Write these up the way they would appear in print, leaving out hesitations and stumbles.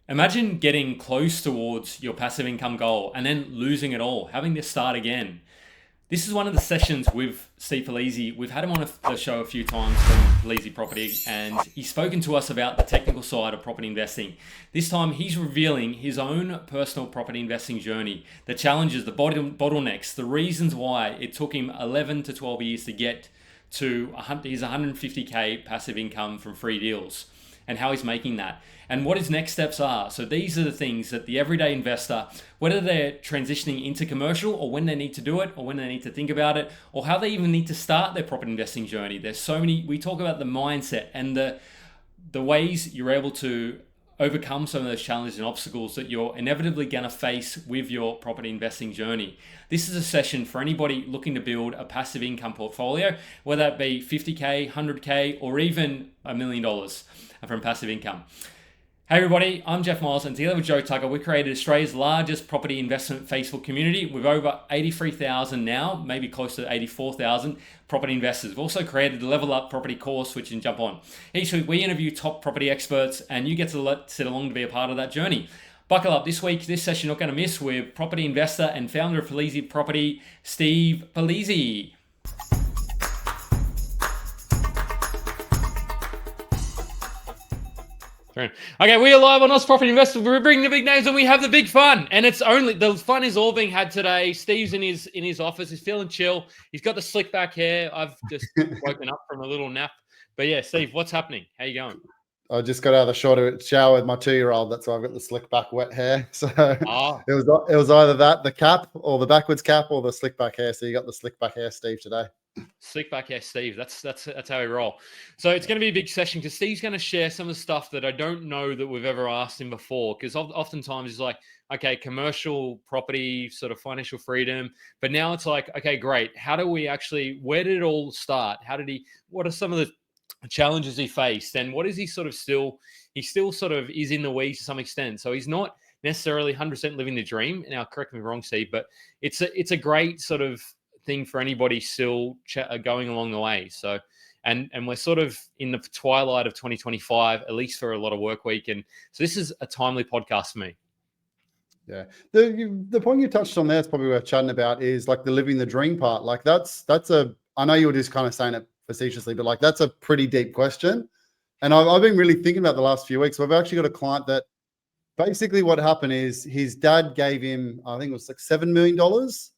Imagine getting close towards your passive income goal and then losing it all, having to start again. This is one of the sessions with Steve Palise. We've had him on the show a few times from Palise Property, and he's spoken to us about the technical side of property investing. This time, he's revealing his own personal property investing journey, the challenges, the bottlenecks, the reasons why it took him 11 to 12 years to get to his 150K passive income from free deals, and how he's making that and what his next steps are. So these are the things that the everyday investor, whether they're transitioning into commercial or when they need to do it or when they need to think about it or how they even need to start their property investing journey. There's so many, we talk about the mindset and the ways you're able to overcome some of those challenges and obstacles that you're inevitably going to face with your property investing journey. This is a session for anybody looking to build a passive income portfolio, whether that be 50K, 100K, or even $1 million from passive income. Hey everybody, I'm Jeff Miles, and together with Joe Tucker, we created Australia's largest property investment Facebook community with over 83,000 now, maybe close to 84,000 property investors. We've also created the Level Up Property course, which you can jump on. Each week we interview top property experts, and you get to sit along to be a part of that journey. Buckle up. This week, this session you're not going to miss with property investor and founder of Palise Property, Steve Palise. Okay, we are live on Oz Property Investors. We're bringing the big names and we have the big fun. And it's only the fun is all being had today. Steve's in his office. He's feeling chill. He's got the slick back hair. I've just woken up from a little nap. But yeah, Steve, what's happening? How you going? I just got out of the shower with my 2-year-old. That's why I've got the slick back wet hair. So it was either that, the cap, or the backwards cap, or the slick back hair. So you got the slick back hair, Steve, today. Slick back hair, Steve. That's how we roll. So it's going to be a big session because Steve's going to share some of the stuff that I don't know that we've ever asked him before. Because oftentimes he's like, okay, commercial property, sort of financial freedom. But now it's like, okay, great. How do we actually? Where did it all start? What are some of the challenges he faced, and what is he sort of still? He still sort of is in the weeds to some extent. So he's not necessarily 100% living the dream. Now, correct me if I'm wrong, Steve, but it's a great sort of thing for anybody still going along the way. So, and we're sort of in the twilight of 2025, at least for a lot of work week. And so this is a timely podcast for me. Yeah. The point you touched on there is probably worth chatting about is like the living the dream part. Like I know you were just kind of saying it facetiously, but like that's a pretty deep question. And I've been really thinking about the last few weeks. I've actually got a client that basically what happened is his dad gave him, I think it was like $7 million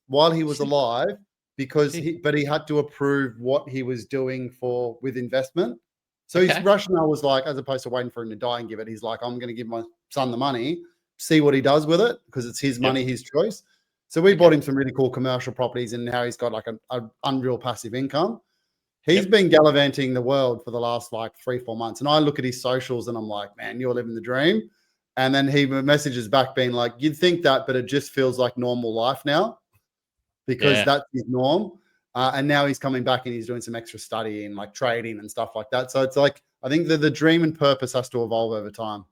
while he was alive, because he had to approve what he was doing with investment. So his rationale was like, as opposed to waiting for him to die and give it, he's like, I'm going to give my son the money, see what he does with it, because it's his money, his choice. So we bought him some really cool commercial properties, and now he's got like an unreal passive income. He's been gallivanting the world for the last like 3-4 months. And I look at his socials and I'm like, man, you're living the dream. And then he messages back being like, you'd think that, but it just feels like normal life now, because that's his norm. And now he's coming back and he's doing some extra studying, like trading and stuff like that. So it's like, I think that the dream and purpose has to evolve over time.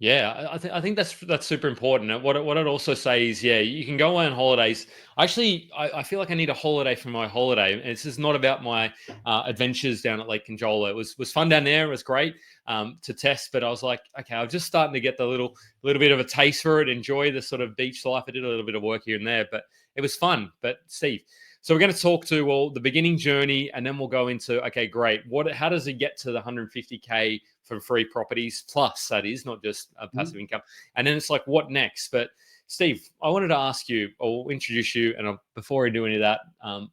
Yeah, I think that's super important. And what I'd also say is, yeah, you can go away on holidays. Actually, I feel like I need a holiday from my holiday. And this is not about my adventures down at Lake Conjola. It was fun down there. It was great to test, but I was like, okay, I'm just starting to get the little bit of a taste for it. Enjoy the sort of beach life. I did a little bit of work here and there, but it was fun. But Steve, so we're going to talk to the beginning journey, and then we'll go into, okay, great. How does he get to the 150K from free properties plus, that is, not just passive income? And then it's like, what next? But Steve, I wanted to ask you, or introduce you, and before we do any of that,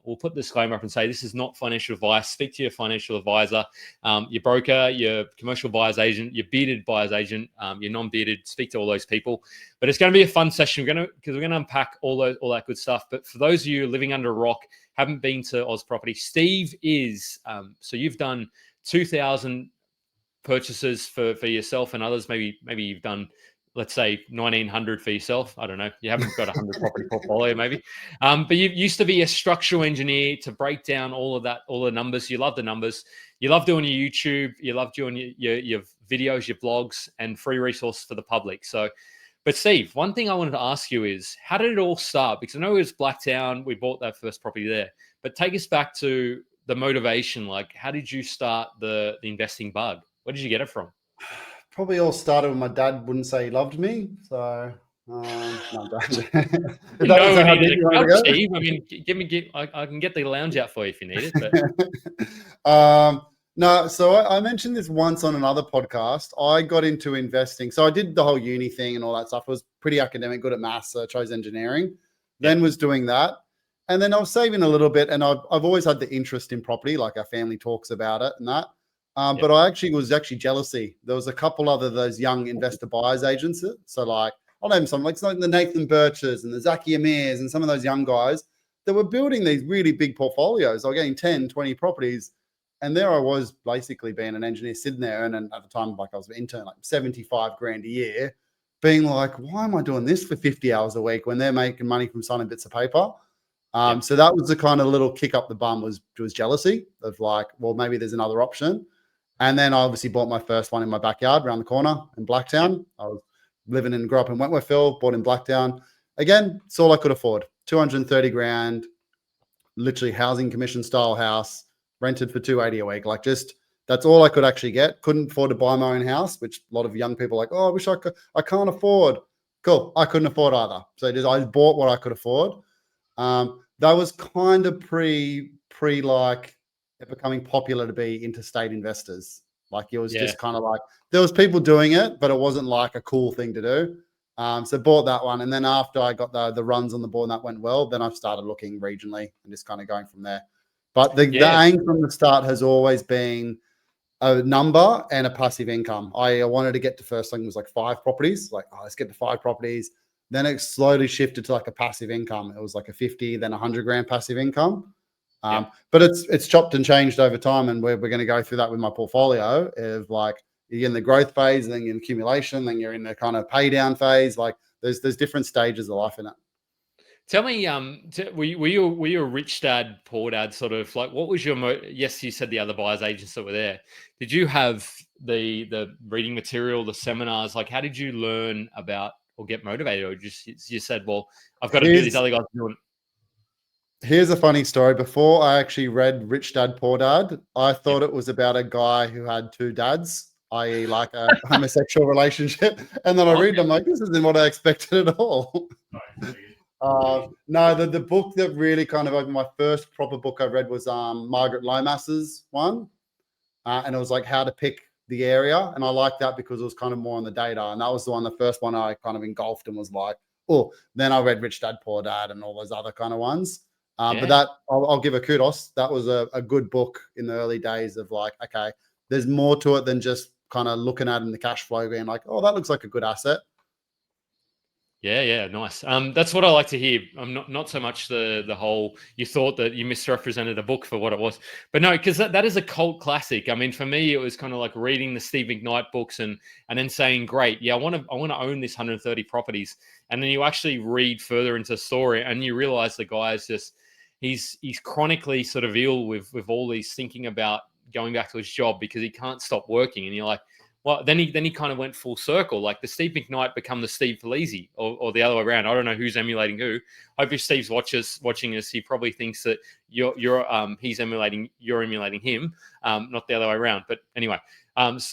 we'll put the disclaimer up and say this is not financial advice. Speak to your financial advisor, your broker, your commercial buyer's agent, your bearded buyer's agent, your non-bearded. Speak to all those people. But it's going to be a fun session. Because we're going to unpack all that good stuff. But for those of you living under a rock, haven't been to Oz Property, Steve is. So you've done 2,000 purchases for yourself and others. Maybe you've done, let's say, 1,900 for yourself. I don't know. You haven't got 100 property portfolio, maybe. But you used to be a structural engineer to break down all of that, all the numbers. You love the numbers. You love doing your YouTube. You love doing your videos, your blogs, and free resources for the public. So, but Steve, one thing I wanted to ask you is, how did it all start? Because I know it was Blacktown. We bought that first property there. But take us back to the motivation. Like, how did you start the investing bug? Where did you get it from? probably all started when my dad wouldn't say he loved me. So, no, is You know, we that how needed deep you a want couch, to Steve. I mean, I can get the lounge out for you if you need it. But go? No, so I mentioned this once on another podcast. I got into investing. So I did the whole uni thing and all that stuff. I was pretty academic, good at maths. So I chose engineering. yeah, Then was doing that. And then I was saving a little bit. And I've always had the interest in property, like our family talks about it and that. yeah, But I actually was jealousy. There was a couple other those young investor buyers agents. So like I'll name some, like the Nathan Birches and the Zaki Amirs and some of those young guys that were building these really big portfolios. They were getting 10, 20 properties. And there I was basically being an engineer sitting there. And at the time, like I was an intern, like 75 grand a year, being like, why am I doing this for 50 hours a week when they're making money from signing bits of paper? yeah, So that was the kind of little kick up the bum was jealousy of like, well, maybe there's another option. And then I obviously bought my first one in my backyard around the corner in yeah, Blacktown. I was grew up in Wentworthville, bought in Blacktown. Again, it's all I could afford. 230 grand, literally housing commission style house, rented for 280 a week. Like just that's all I could actually get. Couldn't afford to buy my own house, which a lot of young people are like, oh, I wish I could. I can't afford. Cool. I couldn't afford either. So I bought what I could afford. That was kind of pre like it becoming popular to be interstate investors. Like it was yeah. just kind of like there was people doing it, but it wasn't like a cool thing to do. So bought that one, and then after I got the runs on the board and that went well, then I started looking regionally and just kind of going from there. But the Yeah. aim from the start has always been a number and a passive income. I wanted to get to first thing was like 5 properties. Like, oh, let's get to 5 properties. Then it slowly shifted to like a passive income. It was like a 50, then 100 grand passive income. Yep. But it's chopped and changed over time, and we're going to go through that with my portfolio of like you're in the growth phase, then you're in accumulation, then you're in the kind of pay down phase. Like there's different stages of life in it. Tell me, were you a rich dad, poor dad sort of like? What was your yes? You said the other buyers agents that were there. Did you have the reading material, the seminars? Like, how did you learn about or get motivated, or just you said, well, I've got to do these Here's other guys doing. here's a funny story. Before I actually read Rich Dad Poor Dad, I Yep. thought it was about a guy who had 2 dads, i.e., like a homosexual relationship. And then I read, Okay. I'm like, this isn't what I expected at all. No, the book that really kind of opened my first proper book I read was Margaret Lomas's one, and it was like how to pick the area, and I liked that because it was kind of more on the data, and that was the first one I kind of engulfed and was like, oh. Then I read Rich Dad Poor Dad and all those other kind of ones. But Yeah. that I'll give a kudos. That was a good book in the early days of like, okay, there's more to it than just kind of looking at in the cash flow, being like, oh, that looks like a good asset. Yeah, yeah, nice. That's what I like to hear. I'm not so much the whole you thought that you misrepresented a book for what it was, but no, because that is a cult classic. I mean, for me, it was kind of like reading the Steve McKnight books and then saying, "Great, yeah, I want to own this 130 properties," and then you actually read further into the story and you realize the guy is just he's chronically sort of ill with all these thinking about going back to his job because he can't stop working, and you're like. Well, then he kind of went full circle. Like the Steve McKnight become the Steve Palise, or the other way around. I don't know who's emulating who. Hope if Steve's watching us, he probably thinks that you're emulating him, not the other way around. But anyway,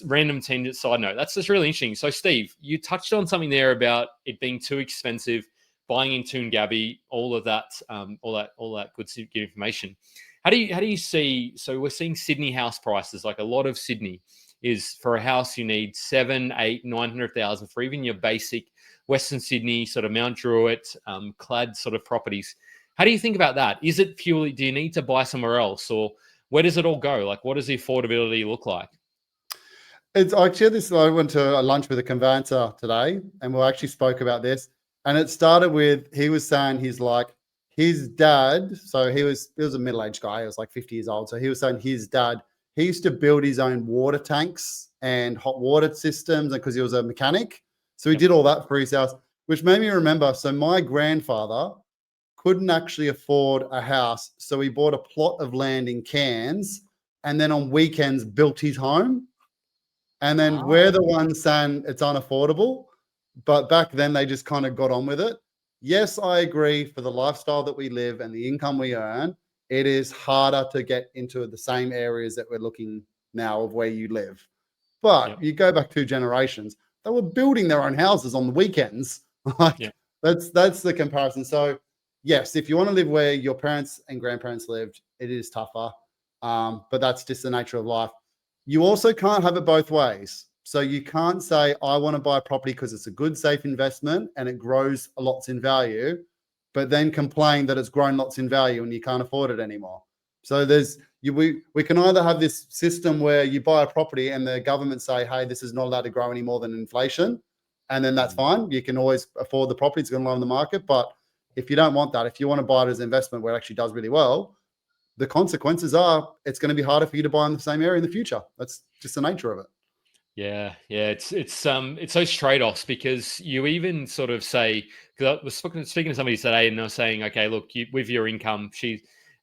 random tangent side note. That's just really interesting. So Steve, you touched on something there about it being too expensive, buying in Toongabbie, all that good information. How do you see? So we're seeing Sydney house prices, like a lot of Sydney is for a house you need 7, 8, 900,000 for even your basic Western Sydney sort of Mount Druitt, clad sort of properties. How do you think about that? Is it purely, do you need to buy somewhere else, or where does it all go? Like, what does the affordability look like? It's actually this. I went to a lunch with a conveyancer today, and we actually spoke about this. And it started with he was saying he's like his dad. So he was a middle aged guy. He was like 50 years old. So he was saying his dad. He used to build his own water tanks and hot water systems, because he was a mechanic. So he Yep. did all that for his house, which made me remember. So my grandfather couldn't actually afford a house, so he bought a plot of land in Cairns, and then on weekends built his home. And then Ah, we're the ones saying it's unaffordable. But back then they just kind of got on with it. Yes, I agree, for the lifestyle that we live and the income we earn, it is harder to get into the same areas that we're looking now of where you live. But Yep. you go back 2 generations, they were building their own houses on the weekends. Like Yep. that's the comparison. So yes, if you want to live where your parents and grandparents lived, it is tougher. But that's just the nature of life. You also can't have it both ways. So you can't say, I want to buy a property because it's a good, safe investment and it grows lots in value, but then complain that it's grown lots in value and you can't afford it anymore. So we can either have this system where you buy a property and the government say, hey, this is not allowed to grow any more than inflation. And then that's fine. You can always afford the property. It's going to lower the market. But if you don't want that, if you want to buy it as an investment where it actually does really well, the consequences are it's going to be harder for you to buy in the same area in the future. That's just the nature of it. Yeah, yeah, it's those trade-offs, because you even sort of say, because I was speaking to somebody today, and they're saying, okay, look, with your income,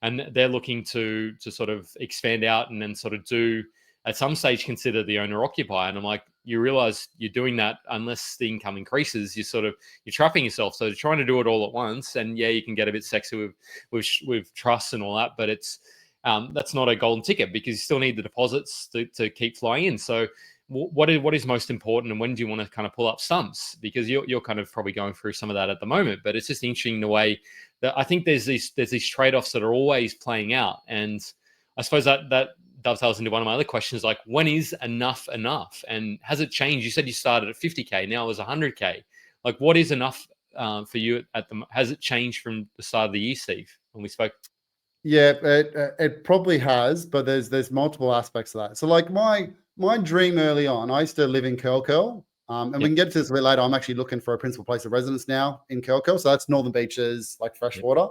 and they're looking to sort of expand out and then sort of do at some stage consider the owner occupier, and I'm like, you realize you're doing that unless the income increases, you're trapping yourself. So trying to do it all at once, and yeah, you can get a bit sexy with trust and all that, but it's that's not a golden ticket, because you still need the deposits to keep flying in. So what is most important, and when do you want to kind of pull up stumps? Because you're kind of probably going through some of that at the moment, but it's just interesting the way that I think there's these trade-offs that are always playing out. And I suppose that dovetails into one of my other questions, like, when is enough, and has it changed? You said you started at 50K, now it's 100K. Like, what is enough for you has it changed from the start of the year, Steve, when we spoke? Yeah, it probably has, but there's multiple aspects of that. So like my dream early on, I used to live in Curl, and we Yep. can get to this a bit later. I'm actually looking for a principal place of residence now in Curl, so that's Northern Beaches, like freshwater, Yep.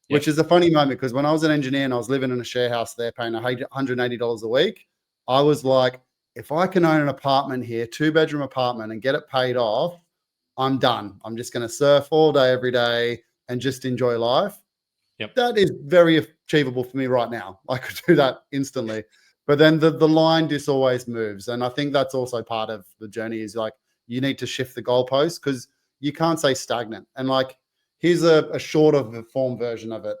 which is a funny moment because when I was an engineer and I was living in a share house there, paying $180 a week, I was like, if I can own an apartment here, 2-bedroom apartment, and get it paid off, I'm done. I'm just going to surf all day, every day, and just enjoy life. Yep. That is very achievable for me right now. I could do that instantly. But then the line just always moves. And I think that's also part of the journey, is like you need to shift the goalposts, because you can't stay stagnant. And like, here's a shorter form version of it.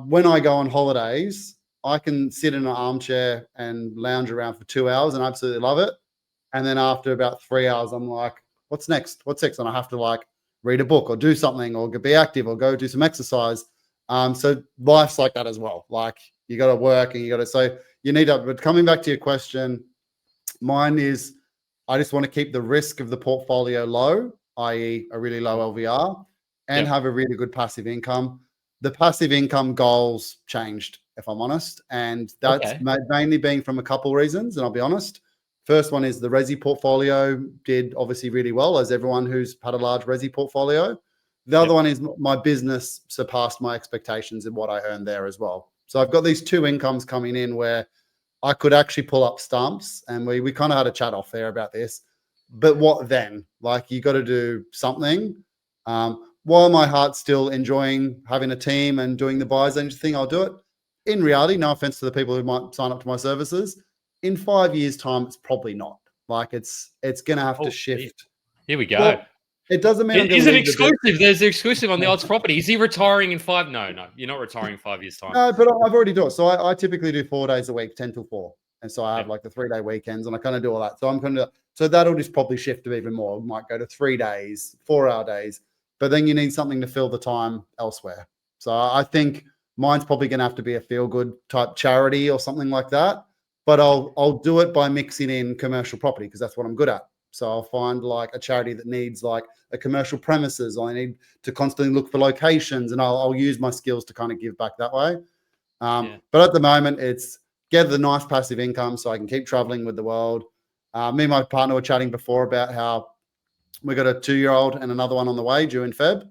When I go on holidays, I can sit in an armchair and lounge around for 2 hours and absolutely love it. And then after about 3 hours, I'm like, what's next? What's next? And I have to like read a book or do something or be active or go do some exercise. So life's like that as well. Like, you got to work and you got to, so you need to, but coming back to your question, mine is, I just want to keep the risk of the portfolio low, i.e. a really low LVR, and Yep. have a really good passive income. The passive income goals changed, if I'm honest. And that's Okay. mainly being from a couple of reasons. And I'll be honest. First one is the Resi portfolio did obviously really well, as everyone who's had a large Resi portfolio. The other one is my business surpassed my expectations in what I earned there as well. So I've got these two incomes coming in where I could actually pull up stumps, and we kind of had a chat off there about this. But what then? Like, you got to do something. While my heart's still enjoying having a team and doing the buyer's agent thing, I'll do it. In reality, no offense to the people who might sign up to my services, in 5 years' time, it's probably not. Like, it's going to have to shift. Here we go. Well, it doesn't mean I'm going Is to it leave exclusive? There's an exclusive on the odds property. Is he retiring in five? No, you're not retiring in 5 years' time. No, but I've already done it. So I typically do 4 days a week, 10 till 4. And so I have Yep. like the 3-day weekends, and I kind of do all that. So I'm kind of, so that'll just probably shift to even more. Might go to 3 days, 4-hour days, but then you need something to fill the time elsewhere. So I think mine's probably going to have to be a feel good type charity or something like that. But I'll do it by mixing in commercial property, because that's what I'm good at. So I'll find like a charity that needs like a commercial premises. I need to constantly look for locations, and I'll use my skills to kind of give back that way. But at the moment, it's get the nice passive income so I can keep traveling with the world. Me and my partner were chatting before about how we got a 2-year-old and another one on the way due in Feb.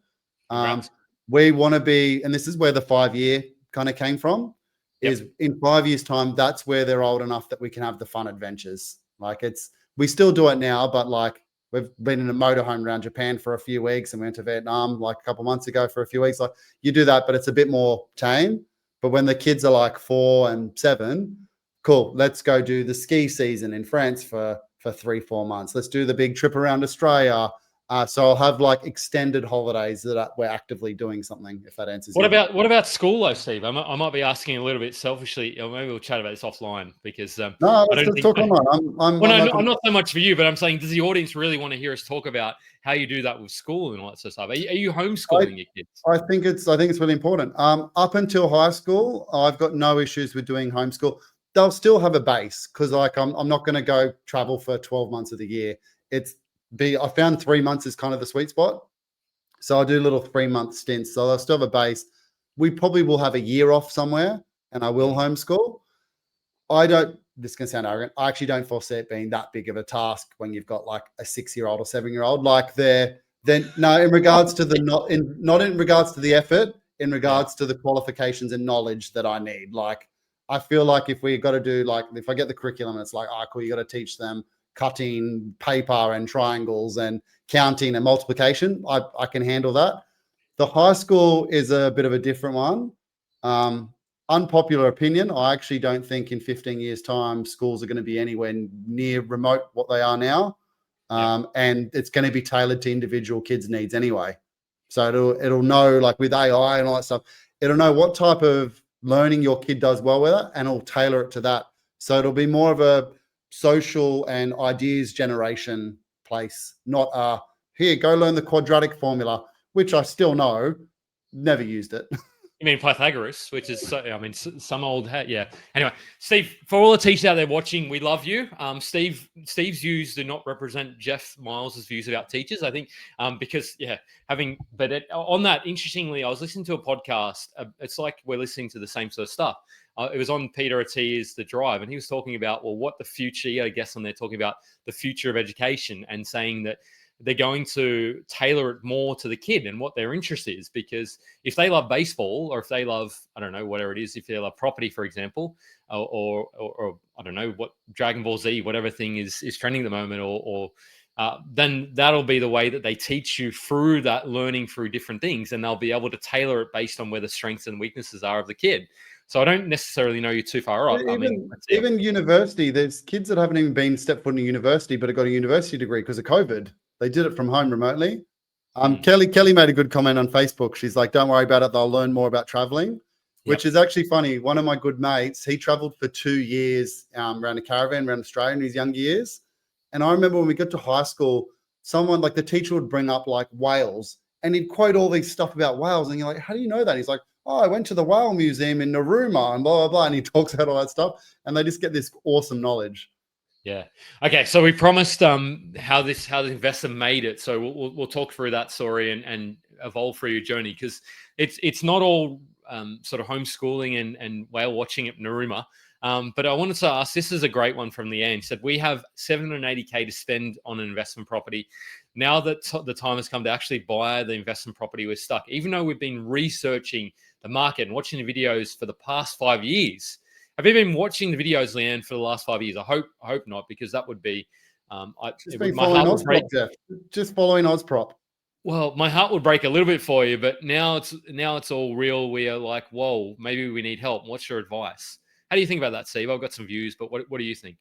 We want to be, and this is where the 5-year kind of came from, is in 5 years' time, that's where they're old enough that we can have the fun adventures. Like, we still do it now, but like, we've been in a motorhome around Japan for a few weeks, and we went to Vietnam like a couple of months ago for a few weeks. Like, you do that, but it's a bit more tame. But when the kids are like 4 and 7, cool, let's go do the ski season in France for 3-4 months. Let's do the big trip around Australia. So I'll have like extended holidays that we're actively doing something, if that answers What you. about school though, Steve? I might be asking a little bit selfishly, or maybe we'll chat about this offline because No, I let's don't just think. talk online. Well, I'm no, open. I'm not so much for you, but I'm saying, does the audience really want to hear us talk about how you do that with school and all that sort of stuff? Are you homeschooling your kids? I think it's really important. Up until high school, I've got no issues with doing homeschool. They'll still have a base because like I'm not going to go travel for 12 months of the year. I found 3 months is kind of the sweet spot. So I do little 3-month stints. So I'll still have a base. We probably will have a year off somewhere, and I will homeschool. This can sound arrogant. I actually don't foresee it being that big of a task when you've got like a 6-year-old or 7-year-old. Like no, in regards to not in regards to the effort, in regards to the qualifications and knowledge that I need. Like, I feel like if we got to do like, if I get the curriculum, it's like, cool, you got to teach them cutting paper and triangles and counting and multiplication. I can handle that. The high school is a bit of a different one. Unpopular opinion, I actually don't think in 15 years' time schools are going to be anywhere near remote what they are now. And it's going to be tailored to individual kids' needs anyway. So it'll know, like with AI and all that stuff, it'll know what type of learning your kid does well with it, and it'll tailor it to that. So it'll be more of a social and ideas generation place, not here, go learn the quadratic formula, which I still know, never used it. You mean Pythagoras, which is, some old hat. Yeah. Anyway, Steve, for all the teachers out there watching, we love you. Steve's views do not represent Jeff Miles's views about teachers. I think because on that, interestingly, I was listening to a podcast. It's like we're listening to the same sort of stuff. It was on Peter Attia's The Drive, and he was talking about, well, what the future, I guess, and they're talking about the future of education and saying that they're going to tailor it more to the kid and what their interest is. Because if they love baseball, or if they love, I don't know, whatever it is, if they love property, for example, or I don't know, what Dragon Ball Z, whatever thing is trending at the moment, then that'll be the way that they teach you through that learning through different things. And they'll be able to tailor it based on where the strengths and weaknesses are of the kid. So I don't necessarily know you're too far off. Even university, there's kids that haven't even been step foot in university, but have got a university degree because of COVID. They did it from home remotely. Kelly made a good comment on Facebook. She's like, don't worry about it. They'll learn more about traveling, which is actually funny. One of my good mates, he traveled for 2 years around a caravan around Australia in his younger years. And I remember when we got to high school, someone like the teacher would bring up like whales, and he'd quote all these stuff about whales. And you're like, how do you know that? He's like, oh, I went to the whale museum in Narooma and blah, blah, blah. And he talks about all that stuff. And they just get this awesome knowledge. Yeah. Okay. So we promised how this investor made it. So we'll talk through that story and evolve through your journey, because it's not all sort of homeschooling and whale watching at Narooma. But I wanted to ask, this is a great one from Leanne. She said, we have $780K to spend on an investment property. Now that the time has come to actually buy the investment property, we're stuck. Even though we've been researching the market and watching the videos for the past 5 years. Have you been watching the videos, Leanne, for the last 5 years? I hope not, because that would be following Ozprop, Jeff. Just following Ozprop. Well, my heart would break a little bit for you, but now it's all real. We are like, whoa, maybe we need help. What's your advice? How do you think about that, Steve? I've got some views, but what do you think?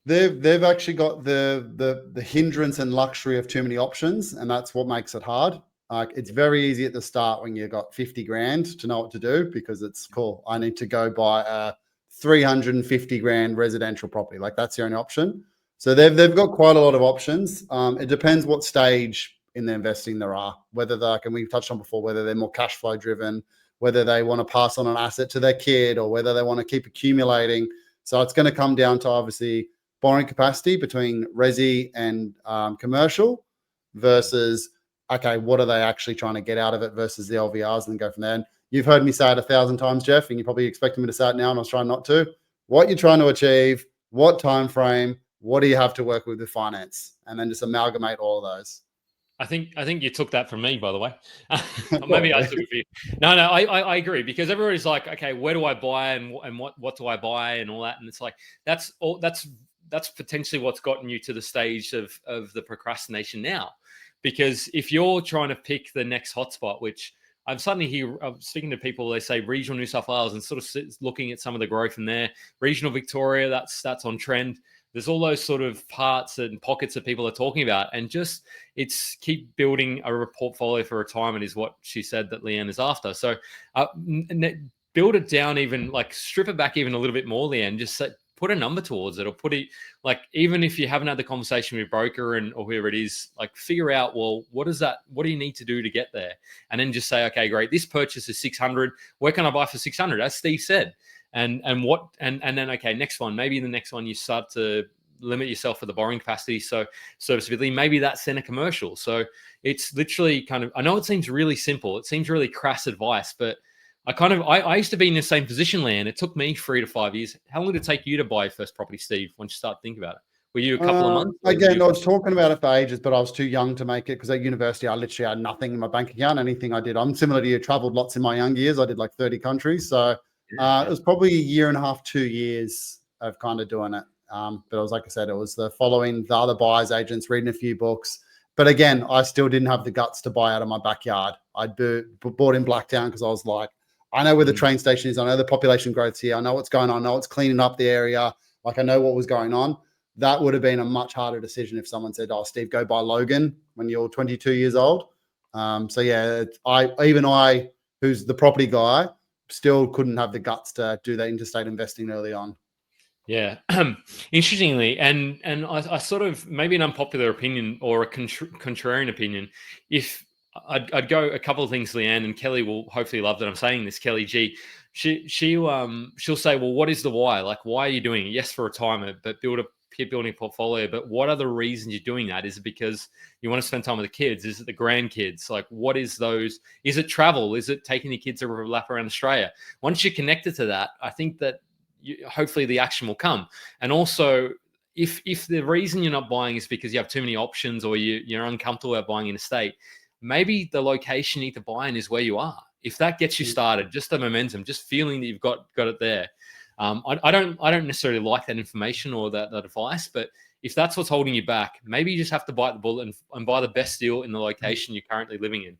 They've actually got the hindrance and luxury of too many options, and that's what makes it hard. Like, it's very easy at the start when you've got 50 grand to know what to do, because it's cool. I need to go buy a 350 grand residential property. Like, that's the only option. So they've got quite a lot of options. It depends what stage in the investing there are, whether like, and we've touched on before, whether they're more cash flow driven, whether they want to pass on an asset to their kid, or whether they want to keep accumulating. So it's going to come down to obviously borrowing capacity between resi and commercial versus, okay, what are they actually trying to get out of it versus the LVRs, and then go from there. And you've heard me say it 1,000 times, Jeff, and you're probably expecting me to say it now, and I was trying not to. What you're trying to achieve, what time frame, what do you have to work with finance, and then just amalgamate all of those. I think you took that from me, by the way. Maybe I took it for you. No, I agree, because everybody's like, okay, where do I buy and what do I buy and all that, and it's like that's potentially what's gotten you to the stage of the procrastination now. Because if you're trying to pick the next hotspot, which I'm speaking to people, they say regional New South Wales, and sort of looking at some of the growth in there. Regional Victoria, that's on trend. There's all those sort of parts and pockets that people are talking about, and just it's keep building a portfolio for retirement is what she said that Leanne is after. So build it down, even like strip it back even a little bit more, Leanne. Just put a number towards it, or put it like, even if you haven't had the conversation with your broker or whoever it is, like figure out, well, what do you need to do to get there? And then just say, okay, great, this purchase is 600. Where can I buy for 600? As Steve said. And then, okay, next one, maybe the next one you start to limit yourself for the borrowing capacity. So serviceability, maybe that's in a commercial. So it's literally kind of, I know it seems really simple. It seems really crass advice, but I used to be in the same position, Leanne. It took me 3 to 5 years. How long did it take you to buy your first property, Steve, once you start thinking about it? Were you a couple of months? Again, I was talking about it for ages, but I was too young to make it, because at university, I literally had nothing in my bank account. Anything I did, I'm similar to you, traveled lots in my young years. I did like 30 countries. So it was probably a year and a half, 2 years of kind of doing it. But it was, like I said, it was the following the other buyers agents, reading a few books. But again, I still didn't have the guts to buy out of my backyard. I bought in Blacktown because I was like, I know where the train station is. I know the population growth's here. I know what's going on. I know it's cleaning up the area. Like, I know what was going on. That would have been a much harder decision if someone said, oh, Steve, go buy Logan when you're 22 years old. So yeah, I, who's the property guy, still couldn't have the guts to do that interstate investing early on. Yeah. Interestingly, and I sort of, maybe an unpopular opinion or a contrarian opinion, if I'd go a couple of things, Leanne, and Kelly will hopefully love that I'm saying this. Kelly G, she'll say, well, what is the why? Like, why are you doing it? Yes, for retirement, but keep building a portfolio. But what are the reasons you're doing that? Is it because you want to spend time with the kids? Is it the grandkids? Like, what is those? Is it travel? Is it taking the kids a lap around Australia? Once you're connected to that, I think that hopefully the action will come. And also, if the reason you're not buying is because you have too many options, or you're uncomfortable about buying in a state, maybe the location you need to buy in is where you are. If that gets you started, just the momentum, just feeling that you've got it there. I don't necessarily like that information or that advice, but if that's what's holding you back, maybe you just have to bite the bullet and buy the best deal in the location you're currently living in.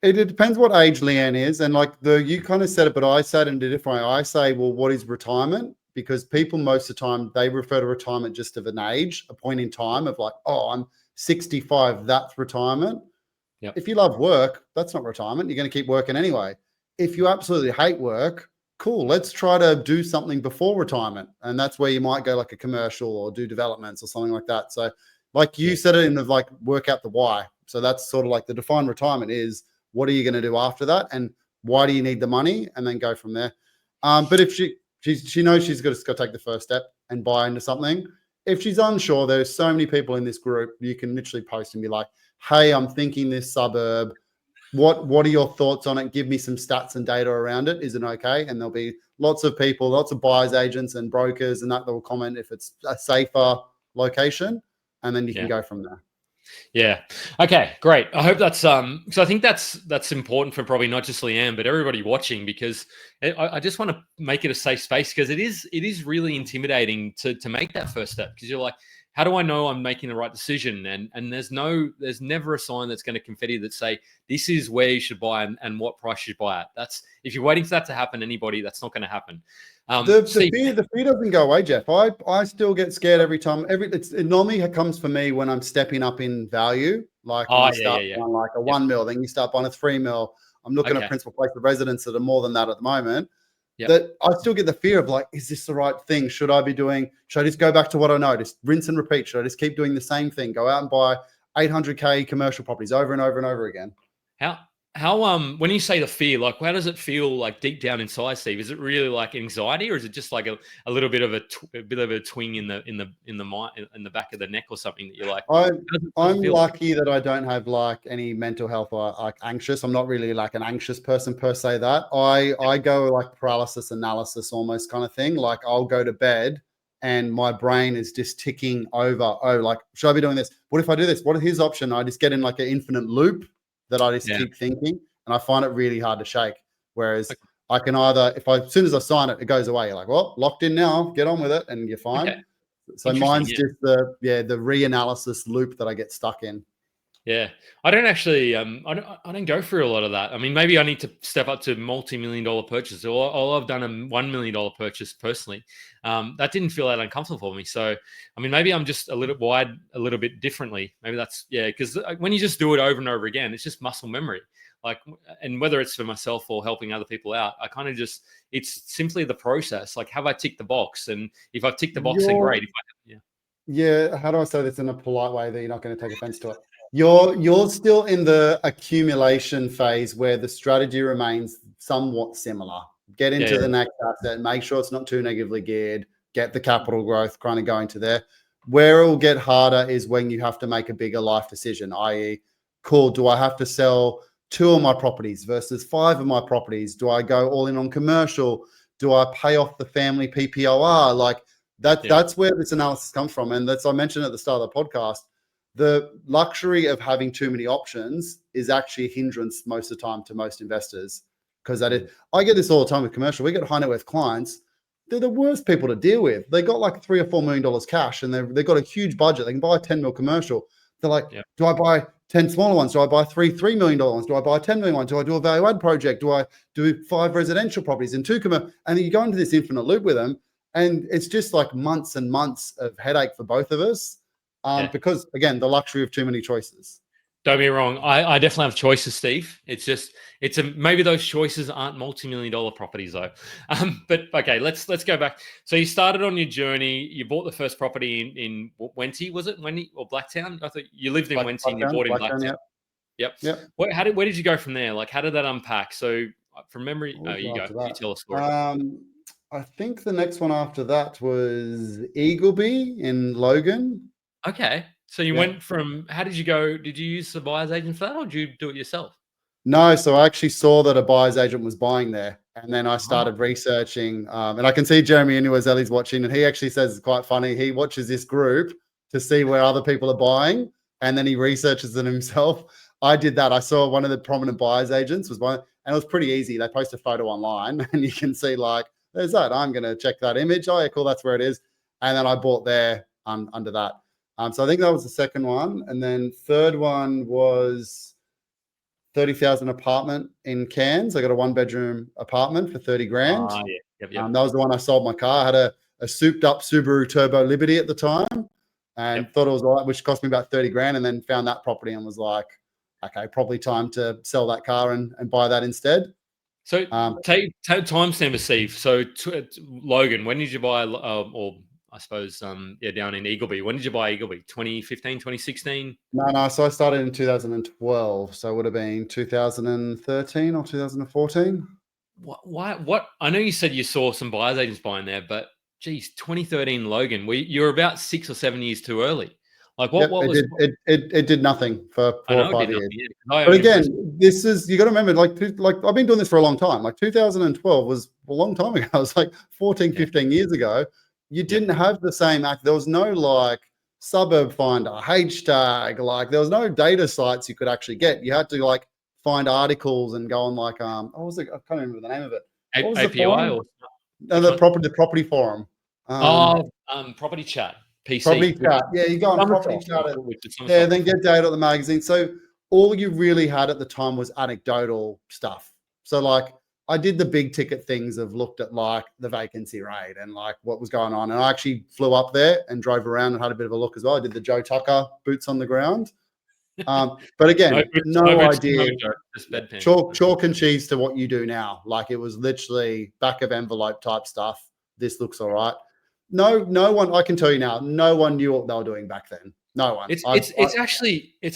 It depends what age Leanne is. And like you kind of said it, but I said it in a different way. I say, well, what is retirement? Because people most of the time, they refer to retirement just of an age, a point in time of like, oh, I'm 65, that's retirement. Yep. If you love work, that's not retirement. You're going to keep working anyway. If you absolutely hate work, cool, let's try to do something before retirement. And that's where you might go like a commercial or do developments or something like that. So like you said it in the like work out the why. So that's sort of like the defined retirement is, what are you going to do after that? And why do you need the money? And then go from there. But if she knows she's got to take the first step and buy into something. If she's unsure, there's so many people in this group, you can literally post and be like, hey, I'm thinking this suburb. What are your thoughts on it? Give me some stats and data around it. Is it okay? And there'll be lots of people, lots of buyers agents and brokers and that will comment if it's a safer location. And then you can go from there. Yeah. Okay, great. I hope that's so I think that's important for probably not just Leanne, but everybody watching, because I just want to make it a safe space, because it is really intimidating to make that first step, because you're like, how do I know I'm making the right decision? And there's never a sign that's going to confetti that say this is where you should buy and what price you should buy at. That's, if you're waiting for that to happen, anybody, that's not going to happen. The fear doesn't go away, Jeff. I still get scared every time. It normally comes for me when I'm stepping up in value, like when you start buying like a 1 mil, then you start buying a 3 mil. I'm looking at principal place of residence that are more than that at the moment. That I still get the fear of like, is this the right thing? Should I just go back to what I know? Just rinse and repeat. Should I just keep doing the same thing? Go out and buy 800K commercial properties over and over and over again? How when you say the fear, like, how does it feel like deep down inside, Steve? Is it really like anxiety, or is it just like a little bit of a twing in the back of the neck or something that you're like? I'm lucky that I don't have like any mental health or like anxious. I'm not really like an anxious person per se. That I go like paralysis analysis almost kind of thing. Like I'll go to bed and my brain is just ticking over. Oh, like, should I be doing this? What if I do this? What is his option? I just get in like an infinite loop that I just keep thinking, and I find it really hard to shake. Whereas I can either, as soon as I sign it, it goes away. You're like, well, locked in now, get on with it, and you're fine. So mine's just the reanalysis loop that I get stuck in. Yeah, I don't actually. I don't go through a lot of that. I mean, maybe I need to step up to multi-million-dollar purchases. Or I've done a $1 million purchase personally. That didn't feel that uncomfortable for me. So, I mean, maybe I'm just a little wide, a little bit differently. Maybe that's because when you just do it over and over again, it's just muscle memory. Like, and whether it's for myself or helping other people out, I kind of just it's simply the process. Like, have I ticked the box? And if I've ticked the box, then You're great. If I, yeah, Yeah, how do I say this in a polite way that you're not going to take offense to it? You're still in the accumulation phase where the strategy remains somewhat similar. Get yeah, into the next asset, make sure it's not too negatively geared, get the capital growth kind of going to there. Where it will get harder is when you have to make a bigger life decision, i.e., cool, do I have to sell 2 of my properties versus 5 of my properties? Do I go all in on commercial? Do I pay off the family PPOR? Like, yeah, that's where this analysis comes from. And that's I mentioned at the start of the podcast, the luxury of having too many options is actually a hindrance most of the time to most investors. Because I get this all the time with commercial. We get high net worth clients. They're the worst people to deal with. They got like $3 or $4 million cash and they've got a huge budget. They can buy a 10 mil commercial. They're like, yeah. do I buy 10 smaller ones? Do I buy $3 million ones? Do I buy a 10 million one? Do I do a value add project? Do I do 5 residential properties and 2 commercial? And then you go into this infinite loop with them. And it's just like months and months of headache for both of us Yeah. because, again, the luxury of too many choices. Don't be wrong. I definitely have choices, Steve. It's just maybe those choices aren't multi-million-dollar properties though. But okay, let's go back. So you started on your journey. You bought the first property in Wenty, was it Wenty or Blacktown? I thought you lived in Wenty and you bought in Blacktown. Yeah. Yep. Where did you go from there? Like, how did that unpack? So from memory, you go. You tell a story. I think the next one after that was Eagleby in Logan. Okay. So you went from, how did you go? Did you use the buyer's agent for that or did you do it yourself? No, so I actually saw that a buyer's agent was buying there. And then I started researching. And I can see Jeremy Inuazeli's watching, and he actually says it's quite funny. He watches this group to see where other people are buying, and then he researches it himself. I did that. I saw one of the prominent buyer's agents was buying, and it was pretty easy. They post a photo online, and you can see, like, there's that. I'm going to check that image. Oh, yeah, cool. That's where it is. And then I bought there under that. So I think that was the second one. And then third one was 30,000 apartment in Cairns. I got a 1-bedroom apartment for 30 grand. Yep. That was the one I sold my car. I had a souped up Subaru Turbo Liberty at the time and thought it was all right, which cost me about 30 grand, and then found that property and was like, okay, probably time to sell that car and buy that instead. So take timestamp of Steve. So Logan, when did you buy, or I suppose, down in Eagleby, when did you buy Eagleby? 2015, 2016? No. So I started in 2012. So it would have been 2013 or 2014. What? I know you said you saw some buyers agents buying there, but geez, 2013 Logan, you're about 6 or 7 years too early. Like what was it did nothing for 4 or 5 years. But again, this is, you got to remember, like I've been doing this for a long time. Like 2012 was a long time ago. It was like 14, 15 years ago. You didn't have the same act. There was no like suburb finder, hashtag, like there was no data sites you could actually get. You had to like find articles and go on like what was it? I can't remember the name of it. What was API or no, the property forum. Property chat. PC. Property chat. Yeah, you go on property chat. Yeah, then get data at the magazine. So all you really had at the time was anecdotal stuff. So like I did the big ticket things of looked at like the vacancy rate and like what was going on. And I actually flew up there and drove around and had a bit of a look as well. I did the Joe Tucker boots on the ground. But again, no idea. Chalk and cheese to what you do now. Like it was literally back of envelope type stuff. This looks all right. No one, I can tell you now, no one knew what they were doing back then. No one. It's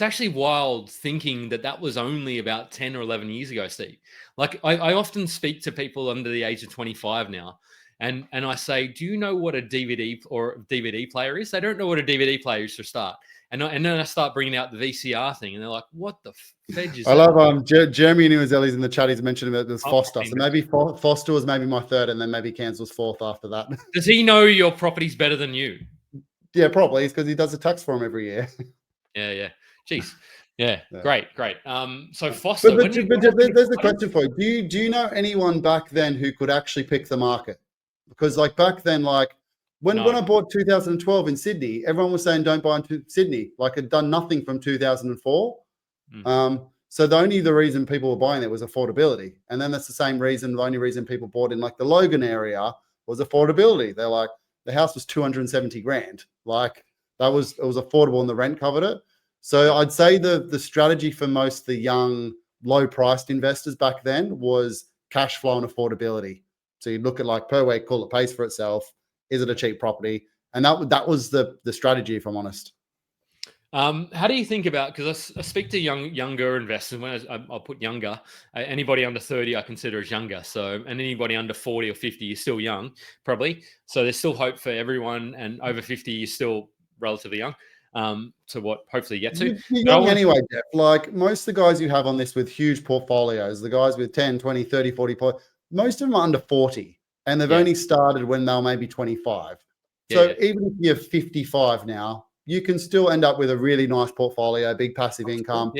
actually wild thinking that was only about 10 or 11 years ago, Steve. Like I often speak to people under the age of 25 now, and I say, do you know what a DVD or DVD player is? They don't know what a DVD player is for start. And then I start bringing out the VCR thing, and they're like, what the fudge is that? I love Jeremy Inuazeli's in the chat. He's mentioned about this Foster. So maybe Foster was maybe my third, and then maybe Cairns was fourth after that. Does he know your property's better than you? Yeah, probably. It's because he does the tax for him every year. Yeah. Jeez. Yeah. Great. So Foster. But there's the question for you. Do you know anyone back then who could actually pick the market? Because like back then, like When No. I bought 2012 in Sydney, everyone was saying don't buy in Sydney. Like it'd done nothing from 2004. So the reason people were buying it was affordability. And then that's the same reason, the only reason people bought in like the Logan area was affordability. They're like, the house was 270 grand. Like it was affordable and the rent covered it. So I'd say the strategy for most of the young, low priced investors back then was cash flow and affordability. So you look at like per week, cool, it pays for itself. Is it a cheap property? And that was the strategy, if I'm honest. How do you think about, because I speak to younger investors, I'll put younger, anybody under 30 I consider as younger. So, and anybody under 40 or 50 is still young, probably. So there's still hope for everyone, and over 50 is still relatively young, to what hopefully you get to. You're But young anyway, Jeff. Like most of the guys you have on this with huge portfolios, the guys with 10, 20, 30, 40, most of them are under 40 and they've only started when they were maybe 25. So even if you're 55 now, you can still end up with a really nice portfolio, big passive income.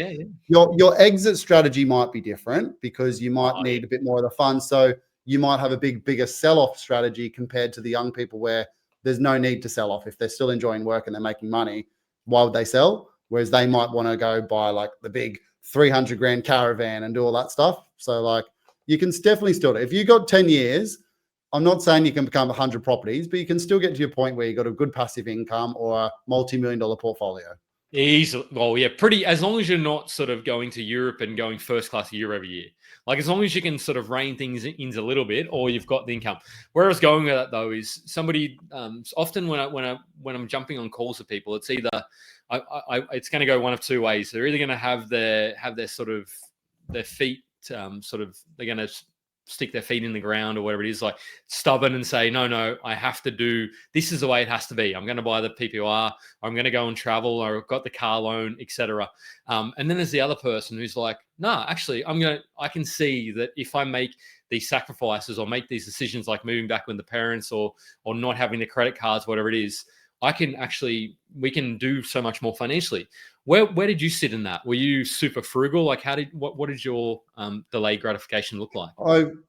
Your exit strategy might be different because you might need a bit more of the funds. So you might have a bigger sell-off strategy compared to the young people where there's no need to sell off. If they're still enjoying work and they're making money, why would they sell? Whereas they might want to go buy like the big 300 grand caravan and do all that stuff. So like you can definitely still do it. If you got 10 years, I'm not saying you can become 100 properties, but you can still get to your point where you got a good passive income or a multi-million-dollar portfolio. Easily. Well, yeah, pretty, as long as you're not sort of going to Europe and going first class year over year. Like as long as you can sort of rein things in a little bit, or you've got the income. Where I was going with that though is somebody often when I'm jumping on calls with people, it's either it's going to go one of two ways. They're either going to have their sort of their feet sort of, they're going to stick their feet in the ground or whatever it is, like stubborn and say, no, I have to do, this is the way it has to be. I'm going to buy the PPR, I'm going to go and travel, or I've got the car loan, etc. And then there's the other person who's like, nah, actually, I can see that if I make these sacrifices or make these decisions, like moving back with the parents or not having the credit cards, whatever it is, we can do so much more financially. Where did you sit in that? Were you super frugal? Like what did your delayed gratification look like?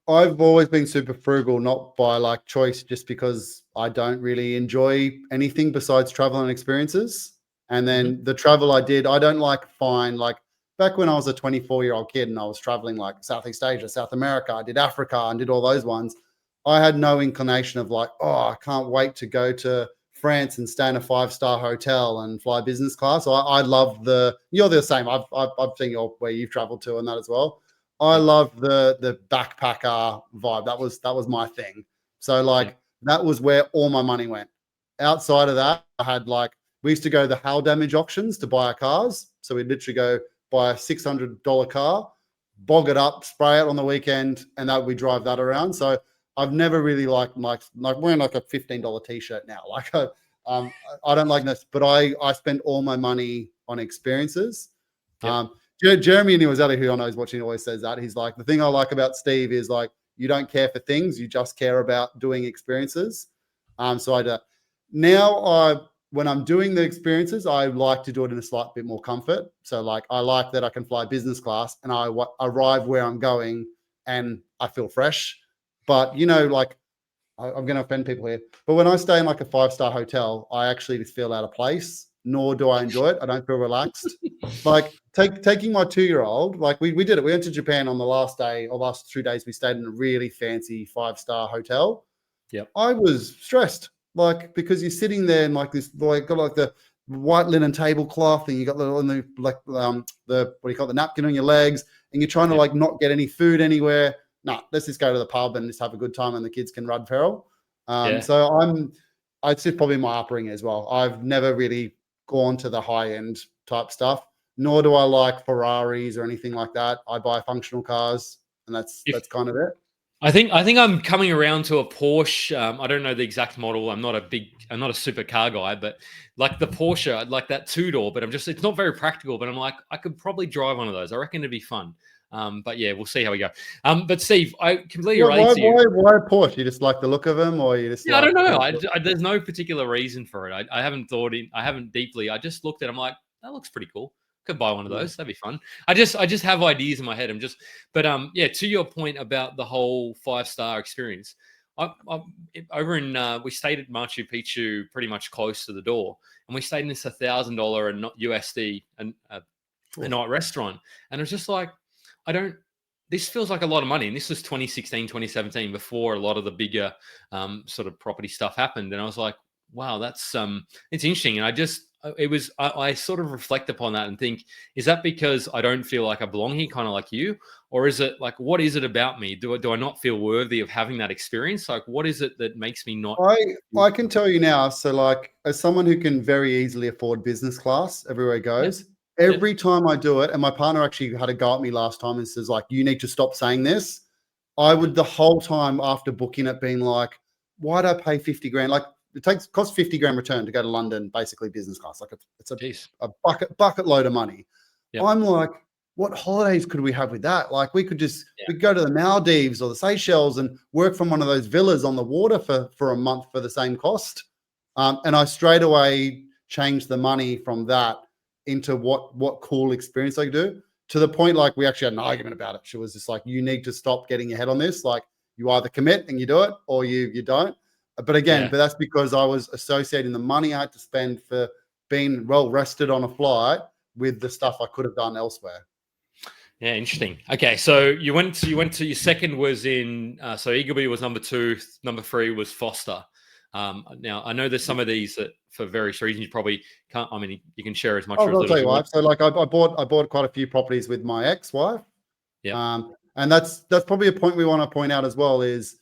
I've always been super frugal, not by like choice, just because I don't really enjoy anything besides travel and experiences. And then the travel I did, I don't like back when I was a 24-year-old kid and I was traveling like Southeast Asia, South America, I did Africa and did all those ones. I had no inclination of like, oh, I can't wait to go to France and stay in a 5-star hotel and fly business class. I love you're the same. I've seen where you've traveled to and that as well. I love the backpacker vibe. That was my thing. So like that was where all my money went. Outside of that, I had we used to go to the hail damage auctions to buy our cars. So we'd literally go buy a $600 car, bog it up, spray it on the weekend, and that we drive that around. So I've never really liked wearing like a $15 t-shirt now. I don't like this, but I spend all my money on experiences. Jeremy Newazeli, who I know is watching, always says that. He's like, the thing I like about Steve is like, you don't care for things, you just care about doing experiences. So I do. Now when I'm doing the experiences, I like to do it in a slight bit more comfort. So like, I like that I can fly business class and I arrive where I'm going and I feel fresh. But I'm going to offend people here, but when I stay in like a 5-star hotel, I actually just feel out of place, nor do I enjoy it. I don't feel relaxed. Like taking my 2-year-old, like we did it. We went to Japan on the last day or last 2 days. We stayed in a really fancy 5-star hotel. Yep. I was stressed, because you're sitting there and got the white linen tablecloth and you got the what do you call it, the napkin on your legs, and you're trying to not get any food anywhere. No, let's just go to the pub and just have a good time and the kids can run feral. So I'd say probably my upbringing as well. I've never really gone to the high end type stuff, nor do I like Ferraris or anything like that. I buy functional cars and that's kind of it. I think I'm coming around to a Porsche. I don't know the exact model. I'm not a super car guy, but like the Porsche, I'd like that 2-door, but it's not very practical, but I'm like, I could probably drive one of those. I reckon it'd be fun. But yeah, we'll see how we go. But Steve, I completely relate to you. Why Porsche? You just like the look of them, or you just? Yeah, I don't know. There's no particular reason for it. I haven't deeply. I just looked at it. I'm like, that looks pretty cool. Could buy one of those. That'd be fun. I just have ideas in my head. To your point about the whole 5-star experience. over in we stayed at Machu Picchu, pretty much close to the door, and we stayed in this $1,000 and not USD and a night restaurant, and it was just like, I don't. This feels like a lot of money, and this was 2016, 2017, before a lot of the bigger sort of property stuff happened, and I was like, wow, that's it's interesting, and I sort of reflect upon that and think, is that because I don't feel like I belong here, kind of like you? Or is it like, what is it about me? Do I not feel worthy of having that experience? Like, what is it that makes me not? I can tell you now. So, like, as someone who can very easily afford business class everywhere he goes, every time I do it, and my partner actually had a go at me last time and says, like, you need to stop saying this. I would the whole time after booking it being like, why'd I pay 50 grand? Like, costs 50 grand return to go to London, basically business class. Like, it's a bucket load of money. Yep. I'm like, what holidays could we have with that? Like, we could just we go to the Maldives or the Seychelles and work from one of those villas on the water for a month for the same cost. And I straight away changed the money from that into what cool experience I could do, to the point like we actually had an argument about it. She was just like, you need to stop getting your head on this. Like, you either commit and you do it, or you don't. But again, but that's because I was associating the money I had to spend for being well rested on a flight with the stuff I could have done elsewhere. Yeah, interesting. Okay, so you went to your second was in so Eagleby was number 2, number 3 was Foster. Now I know there's some of these that for various reasons you probably can't. I mean, you can share as much. I'll tell you why. So like I bought quite a few properties with my ex-wife. Yeah. And that's probably a point we want to point out as well is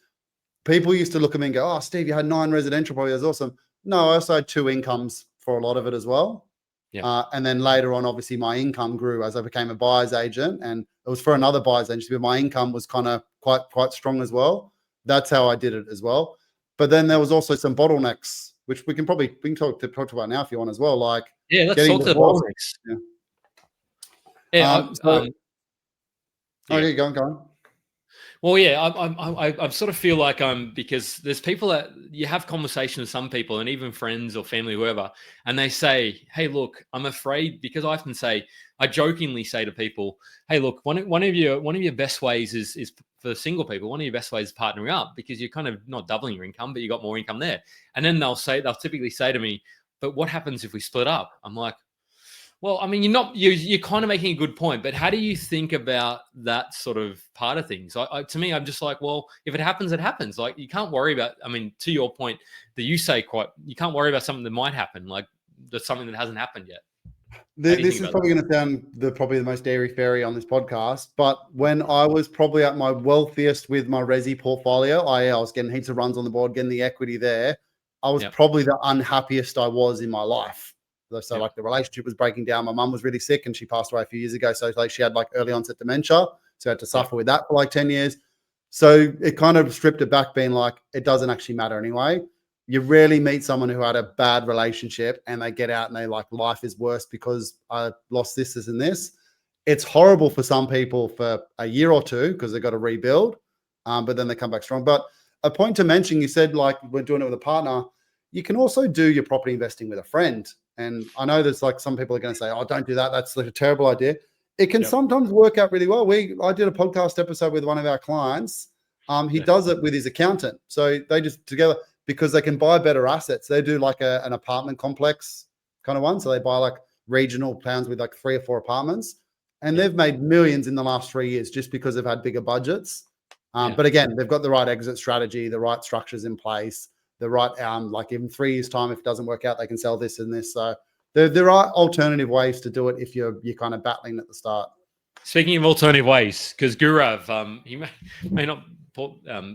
people used to look at me and go, "Oh, Steve, you had 9 residential properties. That's awesome." No, I also had 2 incomes for a lot of it as well. Yeah. And then later on, obviously, my income grew as I became a buyer's agent, and it was for another buyer's agency, but my income was kind of quite strong as well. That's how I did it as well. But then there was also some bottlenecks, which we can talk about now if you want as well. Like, let's talk to the bottlenecks. Okay, go on. Well, yeah, I sort of feel like because there's people that you have conversations with some people and even friends or family, whoever, and they say, "Hey, look, I'm afraid," because I jokingly say to people, "Hey, look, one of your best ways is for single people. One of your best ways is partnering up because you're kind of not doubling your income, but you got more income there." And then they'll typically say to me, "But what happens if we split up?" I'm like, well, I mean, you're kind of making a good point, but how do you think about that sort of part of things? To me, I'm just like, well, if it happens, it happens. Like, you can't worry about, I mean, to your point that you say you can't worry about something that might happen. Like, that's something that hasn't happened yet. This is probably going to sound probably the most airy-fairy on this podcast, but when I was probably at my wealthiest with my resi portfolio, I was getting heaps of runs on the board, getting the equity there. I was probably the unhappiest I was in my life. So like the relationship was breaking down. My mum was really sick and she passed away a few years ago. So like she had like early onset dementia. So I had to suffer with that for like 10 years. So it kind of stripped it back, being like, it doesn't actually matter anyway. You rarely meet someone who had a bad relationship and they get out and they like, life is worse because I lost this and this. It's horrible for some people for a year or two because they've got to rebuild, but then they come back strong. But a point to mention, you said like we're doing it with a partner. You can also do your property investing with a friend. And I know there's like some people are going to say, "Oh, don't do that. That's like a terrible idea." It can sometimes work out really well. I did a podcast episode with one of our clients. He does it with his accountant. So they just together, because they can buy better assets. They do like an apartment complex kind of one. So they buy like regional towns with like 3 or 4 apartments, and they've made millions in the last 3 years just because they've had bigger budgets. But again, they've got the right exit strategy, the right structures in place. The right, like in 3 years' time, if it doesn't work out, they can sell this and this. So there are alternative ways to do it if you're kind of battling at the start. Speaking of alternative ways, because Gurav, he may not,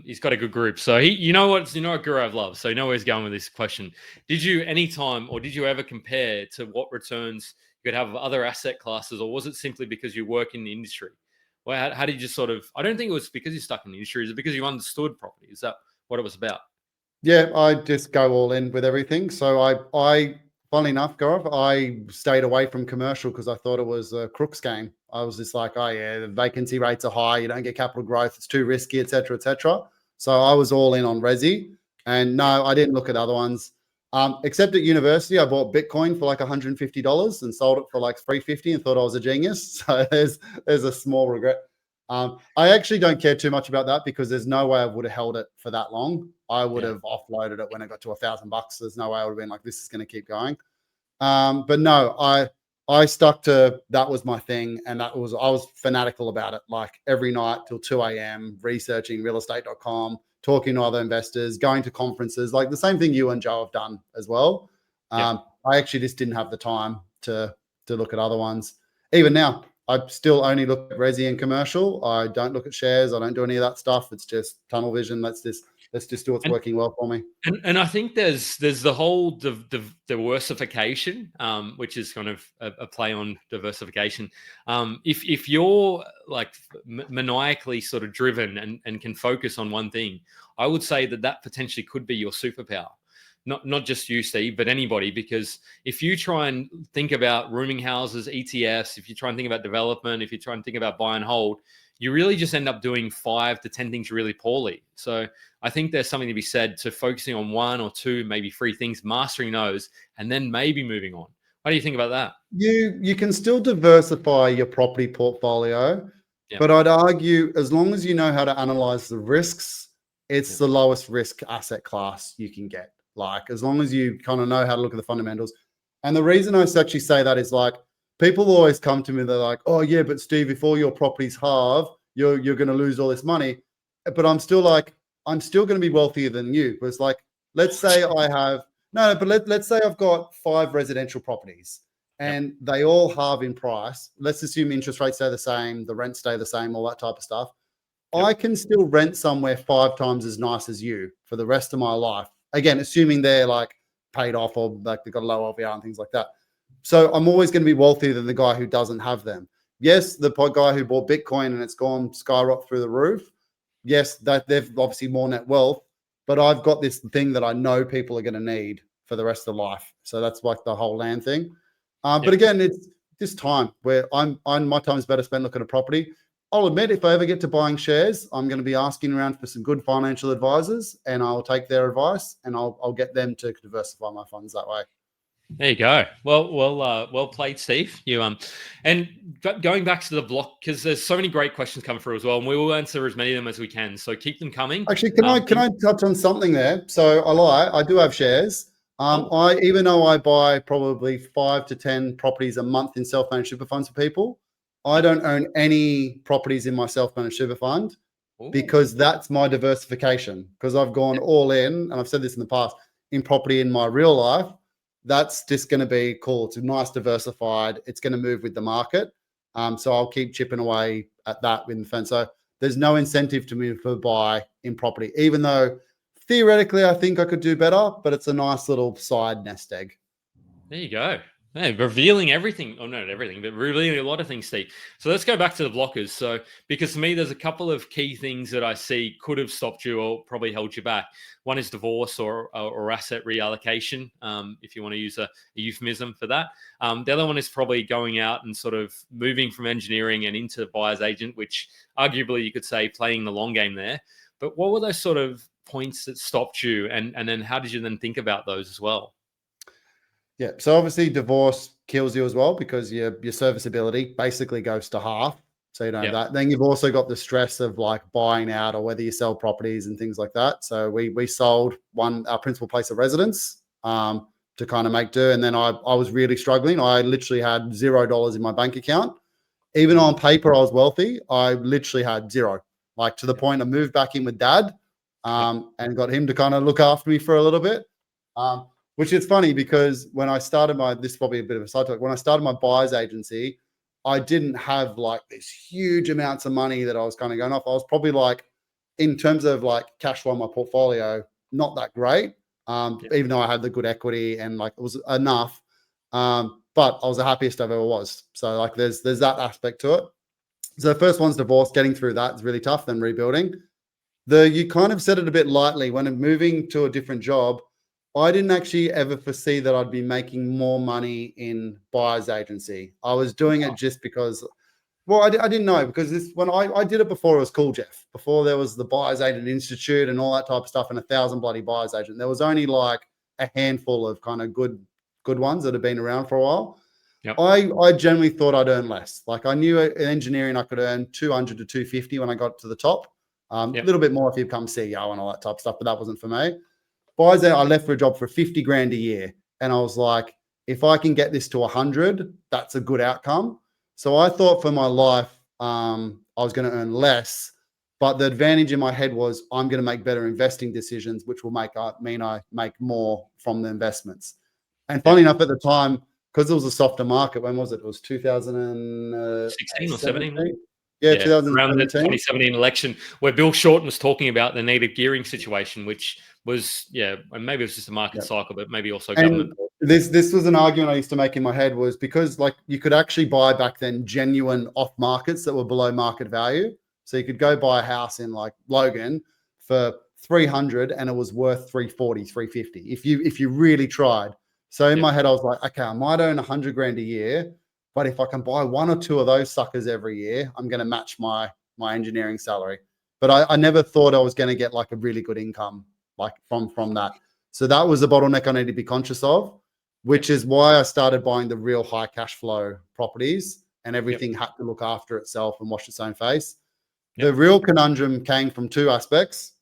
he's got a good group. So you know what Gurav loves. So you know where he's going with this question. Did you ever compare to what returns you could have of other asset classes, or was it simply because you work in the industry? Well, how did you sort of? I don't think it was because you're stuck in the industry. Is it because you understood property? Is that what it was about? Yeah, I just go all in with everything. So I funnily enough, Gaurav, I stayed away from commercial because I thought it was a crooks game. I was just like, oh yeah, the vacancy rates are high, you don't get capital growth, it's too risky, etc., etc. So I was all in on resi, and no, I didn't look at other ones. Except at university, I bought Bitcoin for like $150 and sold it for like $350 and thought I was a genius. So there's a small regret. I actually don't care too much about that because there's no way I would have held it for that long. I would Yeah. have offloaded it when it got to $1,000. There's no way I would have been like, this is going to keep going. But no, I stuck to that was my thing, and I was fanatical about it. Like every night till 2 a.m. researching realestate.com, talking to other investors, going to conferences, like the same thing you and Joe have done as well. Yeah. I actually just didn't have the time to look at other ones. Even now, I still only look at resi and commercial. I don't look at shares. I don't do any of that stuff. It's just tunnel vision. Let's just do what's And working well for me. and I think there's the whole diversification, which is kind of a play on diversification. If you're like maniacally sort of driven and can focus on one thing, I would say that potentially could be your superpower. Not just you, Steve, but anybody. Because if you try and think about rooming houses, ETFs, if you try and think about development, if you try and think about buy and hold, you really just end up doing 5 to 10 things really poorly. So I think there's something to be said to focusing on 1 or 2, maybe 3 things, mastering those, and then maybe moving on. What do you think about that? You can still diversify your property portfolio, Yeah. but I'd argue as long as you know how to analyze the risks, it's Yeah. the lowest risk asset class you can get. Like as long as you kind of know how to look at the fundamentals. And the reason I actually say that is like people always come to me, they're like, oh yeah, but Steve, if all your properties halve, you're going to lose all this money. But I'm still like, I'm still going to be wealthier than you. Because like, let's say I have no, but let's say I've got 5 residential properties Yep. and they all halve in price. Let's assume interest rates stay the same, the rents stay the same, all that type of stuff. Yep. I can still rent somewhere 5 times as nice as you for the rest of my life. Again, assuming they're like paid off or like they've got a low LVR and things like that. So I'm always going to be wealthier than the guy who doesn't have them. Yes, the guy who bought Bitcoin and it's gone skyrocket through the roof. Yes, that they've obviously more net wealth, but I've got this thing that I know people are going to need for the rest of life. So that's like the whole land thing. But Yep. again, it's this time where my time is better spent looking at a property. I'll admit, if I ever get to buying shares, I'm going to be asking around for some good financial advisors, and I'll take their advice, and I'll get them to diversify my funds that way. There you go. Well played, Steve. And going back to the block, because there's so many great questions coming through as well, and we will answer as many of them as we can. So keep them coming. Actually, can I touch on something there? So I lie. I do have shares. I even though I buy probably 5 to 10 properties a month in self-managed super funds for people, I don't own any properties in my self-managed super fund because that's my diversification. Because I've gone all in, and I've said this in the past, in property in my real life. That's just going to be cool. It's nice diversified. It's going to move with the market. So I'll keep chipping away at that with the fund. So there's no incentive to me for buy in property, even though theoretically I think I could do better, but it's a nice little side nest egg. There you go. Hey, revealing everything. Oh, not everything, but revealing a lot of things, Steve. So let's go back to the blockers. So, because to me, there's a couple of key things that I see could have stopped you or probably held you back. One is divorce or asset reallocation, if you want to use a euphemism for that. The other one is probably going out and sort of moving from engineering and into buyer's agent, which arguably you could say playing the long game there. But what were those sort of points that stopped you? And then how did you then think about those as well? Yeah. So obviously divorce kills you as well because your serviceability basically goes to half. So you don't have that. Then you've also got the stress of like buying out or whether you sell properties and things like that. So we sold our principal place of residence to kind of make do. And then I was really struggling. I literally had $0 in my bank account. Even on paper, I was wealthy. I literally had zero, like to the point I moved back in with dad and got him to kind of look after me for a little bit. Which is funny because when I started this is probably a bit of a side talk. When I started my buyer's agency, I didn't have like this huge amounts of money that I was kind of going off. I was probably like, in terms of like cash flow in my portfolio, not that great. Even though I had the good equity and like it was enough. But I was the happiest I've ever was. So like there's that aspect to it. So the first one's divorce. Getting through that is really tough. Then rebuilding. You kind of said it a bit lightly when I'm moving to a different job. I didn't actually ever foresee that I'd be making more money in buyer's agency. I was doing it just because, well, I didn't know because when I did it before it was cool, Jeff. Before there was the Buyer's Agent Institute and all that type of stuff and 1,000 bloody buyer's agent. There was only like a handful of kind of good ones that have been around for a while. Yep. I generally thought I'd earn less. Like I knew in engineering I could earn 200 to 250 when I got to the top. A Yep. little bit more if you become CEO and all that type of stuff, but that wasn't for me. Pfizer, I left for a job for 50 grand a year. And I was like, if I can get this to 100, that's a good outcome. So I thought for my life, I was going to earn less. But the advantage in my head was I'm going to make better investing decisions, which will mean I make more from the investments. And funny enough, at the time, because it was a softer market, when was it? It was 16 or 17, was it? 2017. Yeah, Yeah, around the 2017. 2017 election, where Bill Shorten was talking about the negative gearing situation, which was, and maybe it was just a market cycle, but maybe also And government. this was an argument I used to make in my head, was because like you could actually buy back then genuine off markets that were below market value. So you could go buy a house in like Logan for 300 and it was worth 340, 350 if you really tried. So in my head, I was like, okay, I might earn 100 grand a year, but if I can buy one or two of those suckers every year, I'm going to match my engineering salary. But I never thought I was going to get like a really good income like from that. So that was the bottleneck I need to be conscious of, which is why I started buying the real high cash flow properties, and everything had to look after itself and wash its own face. The real conundrum came from two aspects.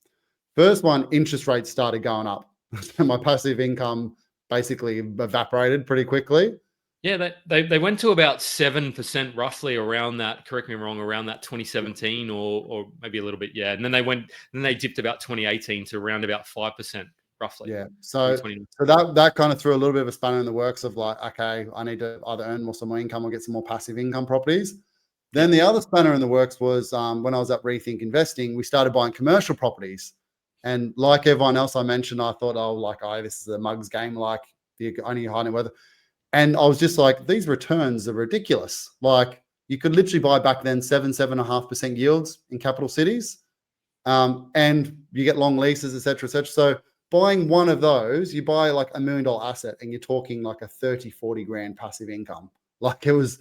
First one, interest rates started going up. My passive income basically evaporated pretty quickly. Yeah, they went to about 7% roughly around that. Correct me if I'm wrong, around that 2017 or maybe a little bit. Yeah, and then they dipped about 2018 to around about 5% roughly. Yeah. So that kind of threw a little bit of a spanner in the works of like, okay, I need to either earn some more income or get some more passive income properties. Then the other spanner in the works was when I was at Rethink Investing, we started buying commercial properties. And like everyone else I mentioned, I thought, this is a mug's game, like the only high net worth. And I was just like, these returns are ridiculous. Like you could literally buy back then 7.5% yields in capital cities. And you get long leases, et cetera, et cetera. So buying one of those, you buy like $1 million asset and you're talking like a 30, 40 grand passive income. Like it was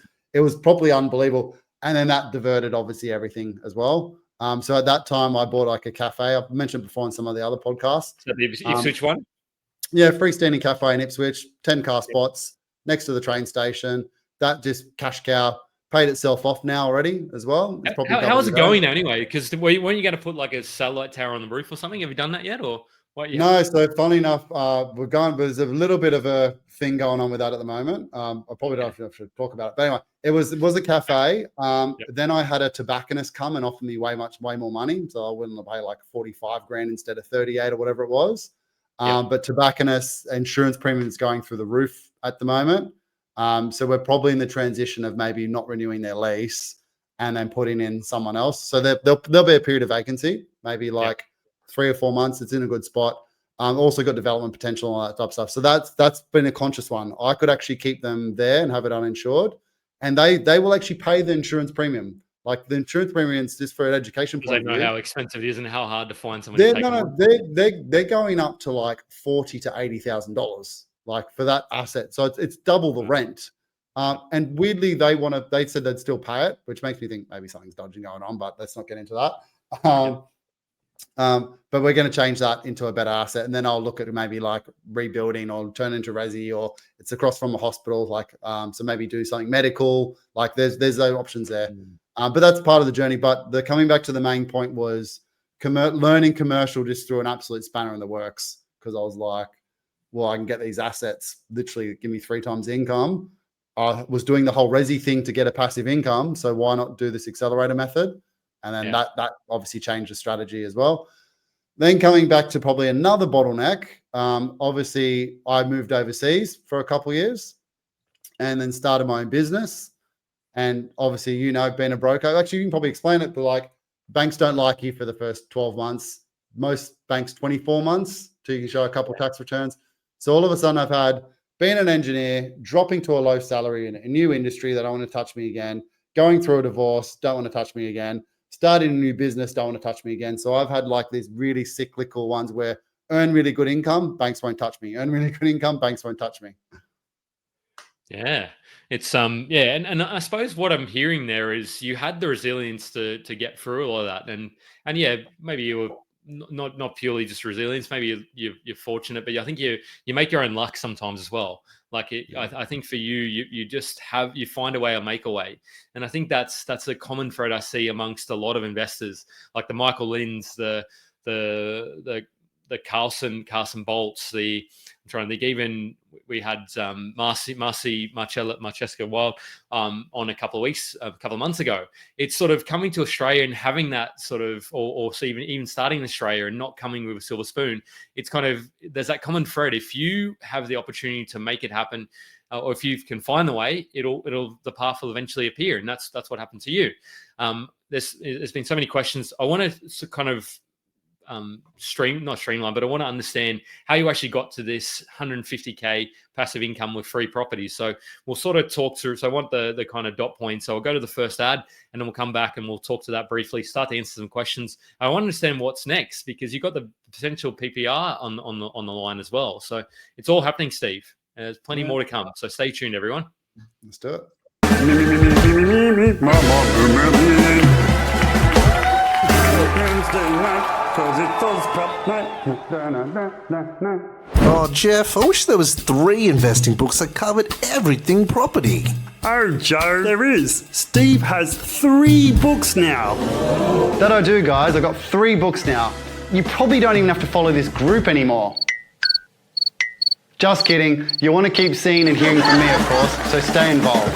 probably unbelievable. And then that diverted obviously everything as well. So at that time I bought like a cafe. I've mentioned before in some of the other podcasts. So the Ipswich one? Yeah, freestanding cafe in Ipswich, 10 car spots next to the train station. That just cash cow paid itself off now already as well. It's probably How is it going now anyway? Because weren't you going to put like a satellite tower on the roof or something? Have you done that yet, or what? No, so funny enough, we're going, but there's a little bit of a thing going on with that at the moment. I probably don't know if I should talk about it. But anyway, it was a cafe. Then I had a tobacconist come and offer me way more money. So I wouldn't pay like 45 grand instead of 38 or whatever it was. But tobacconist insurance premiums going through the roof at the moment. So we're probably in the transition of maybe not renewing their lease and then putting in someone else. So there'll be a period of vacancy, maybe like 3 or 4 months. It's in a good spot. Also got development potential and all that type of stuff. So that's been a conscious one. I could actually keep them there and have it uninsured, and they will actually pay the insurance premium. Like the insurance premiums, just for an education point of view. Because they know how expensive it is and how hard to find someone to take them on. They're going up to like $40,000 to $80,000, like for that asset. So it's double the rent. And weirdly, they said they'd still pay it, which makes me think maybe something's dodgy going on. But let's not get into that. But we're going to change that into a better asset, and then I'll look at maybe like rebuilding or turn into resi, or it's across from a hospital, like so maybe do something medical. Like there's those options there, but that's part of the journey. But the coming back to the main point was learning commercial just threw an absolute spanner in the works, because I was like, well, I can get these assets literally give me 3 times the income. I was doing the whole resi thing to get a passive income, so why not do this accelerator method? And then that obviously changed the strategy as well. Then coming back to probably another bottleneck, obviously I moved overseas for a couple of years and then started my own business. And obviously, being a broker, actually you can probably explain it, but like banks don't like you for the first 12 months. Most banks 24 months till you can show a couple of tax returns. So all of a sudden I've had being an engineer, dropping to a low salary in a new industry that don't want to touch me again, going through a divorce, don't want to touch me again, starting a new business, don't want to touch me again. So I've had like these really cyclical ones where earn really good income, banks won't touch me. Earn really good income, banks won't touch me. Yeah, it's and I suppose what I'm hearing there is you had the resilience to get through all of that, and maybe you were not purely just resilience. Maybe you're fortunate, but I think you make your own luck sometimes as well. Like I think for you just you find a way or make a way. And I think that's a common thread I see amongst a lot of investors, like the Michael Linds, the Carlson Bolts, I'm trying to think, even we had Marcheska Wild on a couple of months ago. It's sort of coming to Australia and having that sort of, or so even starting in Australia and not coming with a silver spoon. It's kind of, there's that common thread. If you have the opportunity to make it happen, or if you can find the way, the path will eventually appear, and that's what happened to you. There's been so many questions. I want to kind of not streamline, but I want to understand how you actually got to this 150K passive income with 3 properties. So we'll sort of talk through. So I want the kind of dot points. So I'll go to the first ad and then we'll come back and we'll talk to that briefly, start to answer some questions. I want to understand what's next, because you've got the potential PPR on the line as well. So it's all happening, Steve. There's plenty more to come. So stay tuned, everyone. Let's do it. Oh, Jeff, I wish there was 3 investing books that covered everything property. Oh, Joe, there is. Steve has 3 books now. That I do, guys. I've got 3 books now. You probably don't even have to follow this group anymore. Just kidding. You want to keep seeing and hearing from me, of course, so stay involved.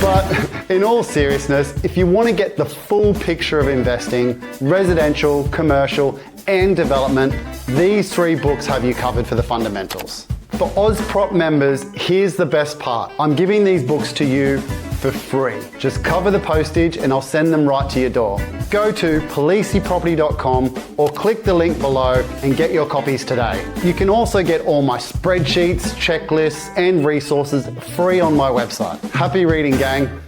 But in all seriousness, if you want to get the full picture of investing, residential, commercial, and development, these 3 books have you covered for the fundamentals. For OzProp members, here's the best part. I'm giving these books to you for free. Just cover the postage and I'll send them right to your door. Go to paliseproperty.com or click the link below and get your copies today. You can also get all my spreadsheets, checklists, and resources free on my website. Happy reading, gang.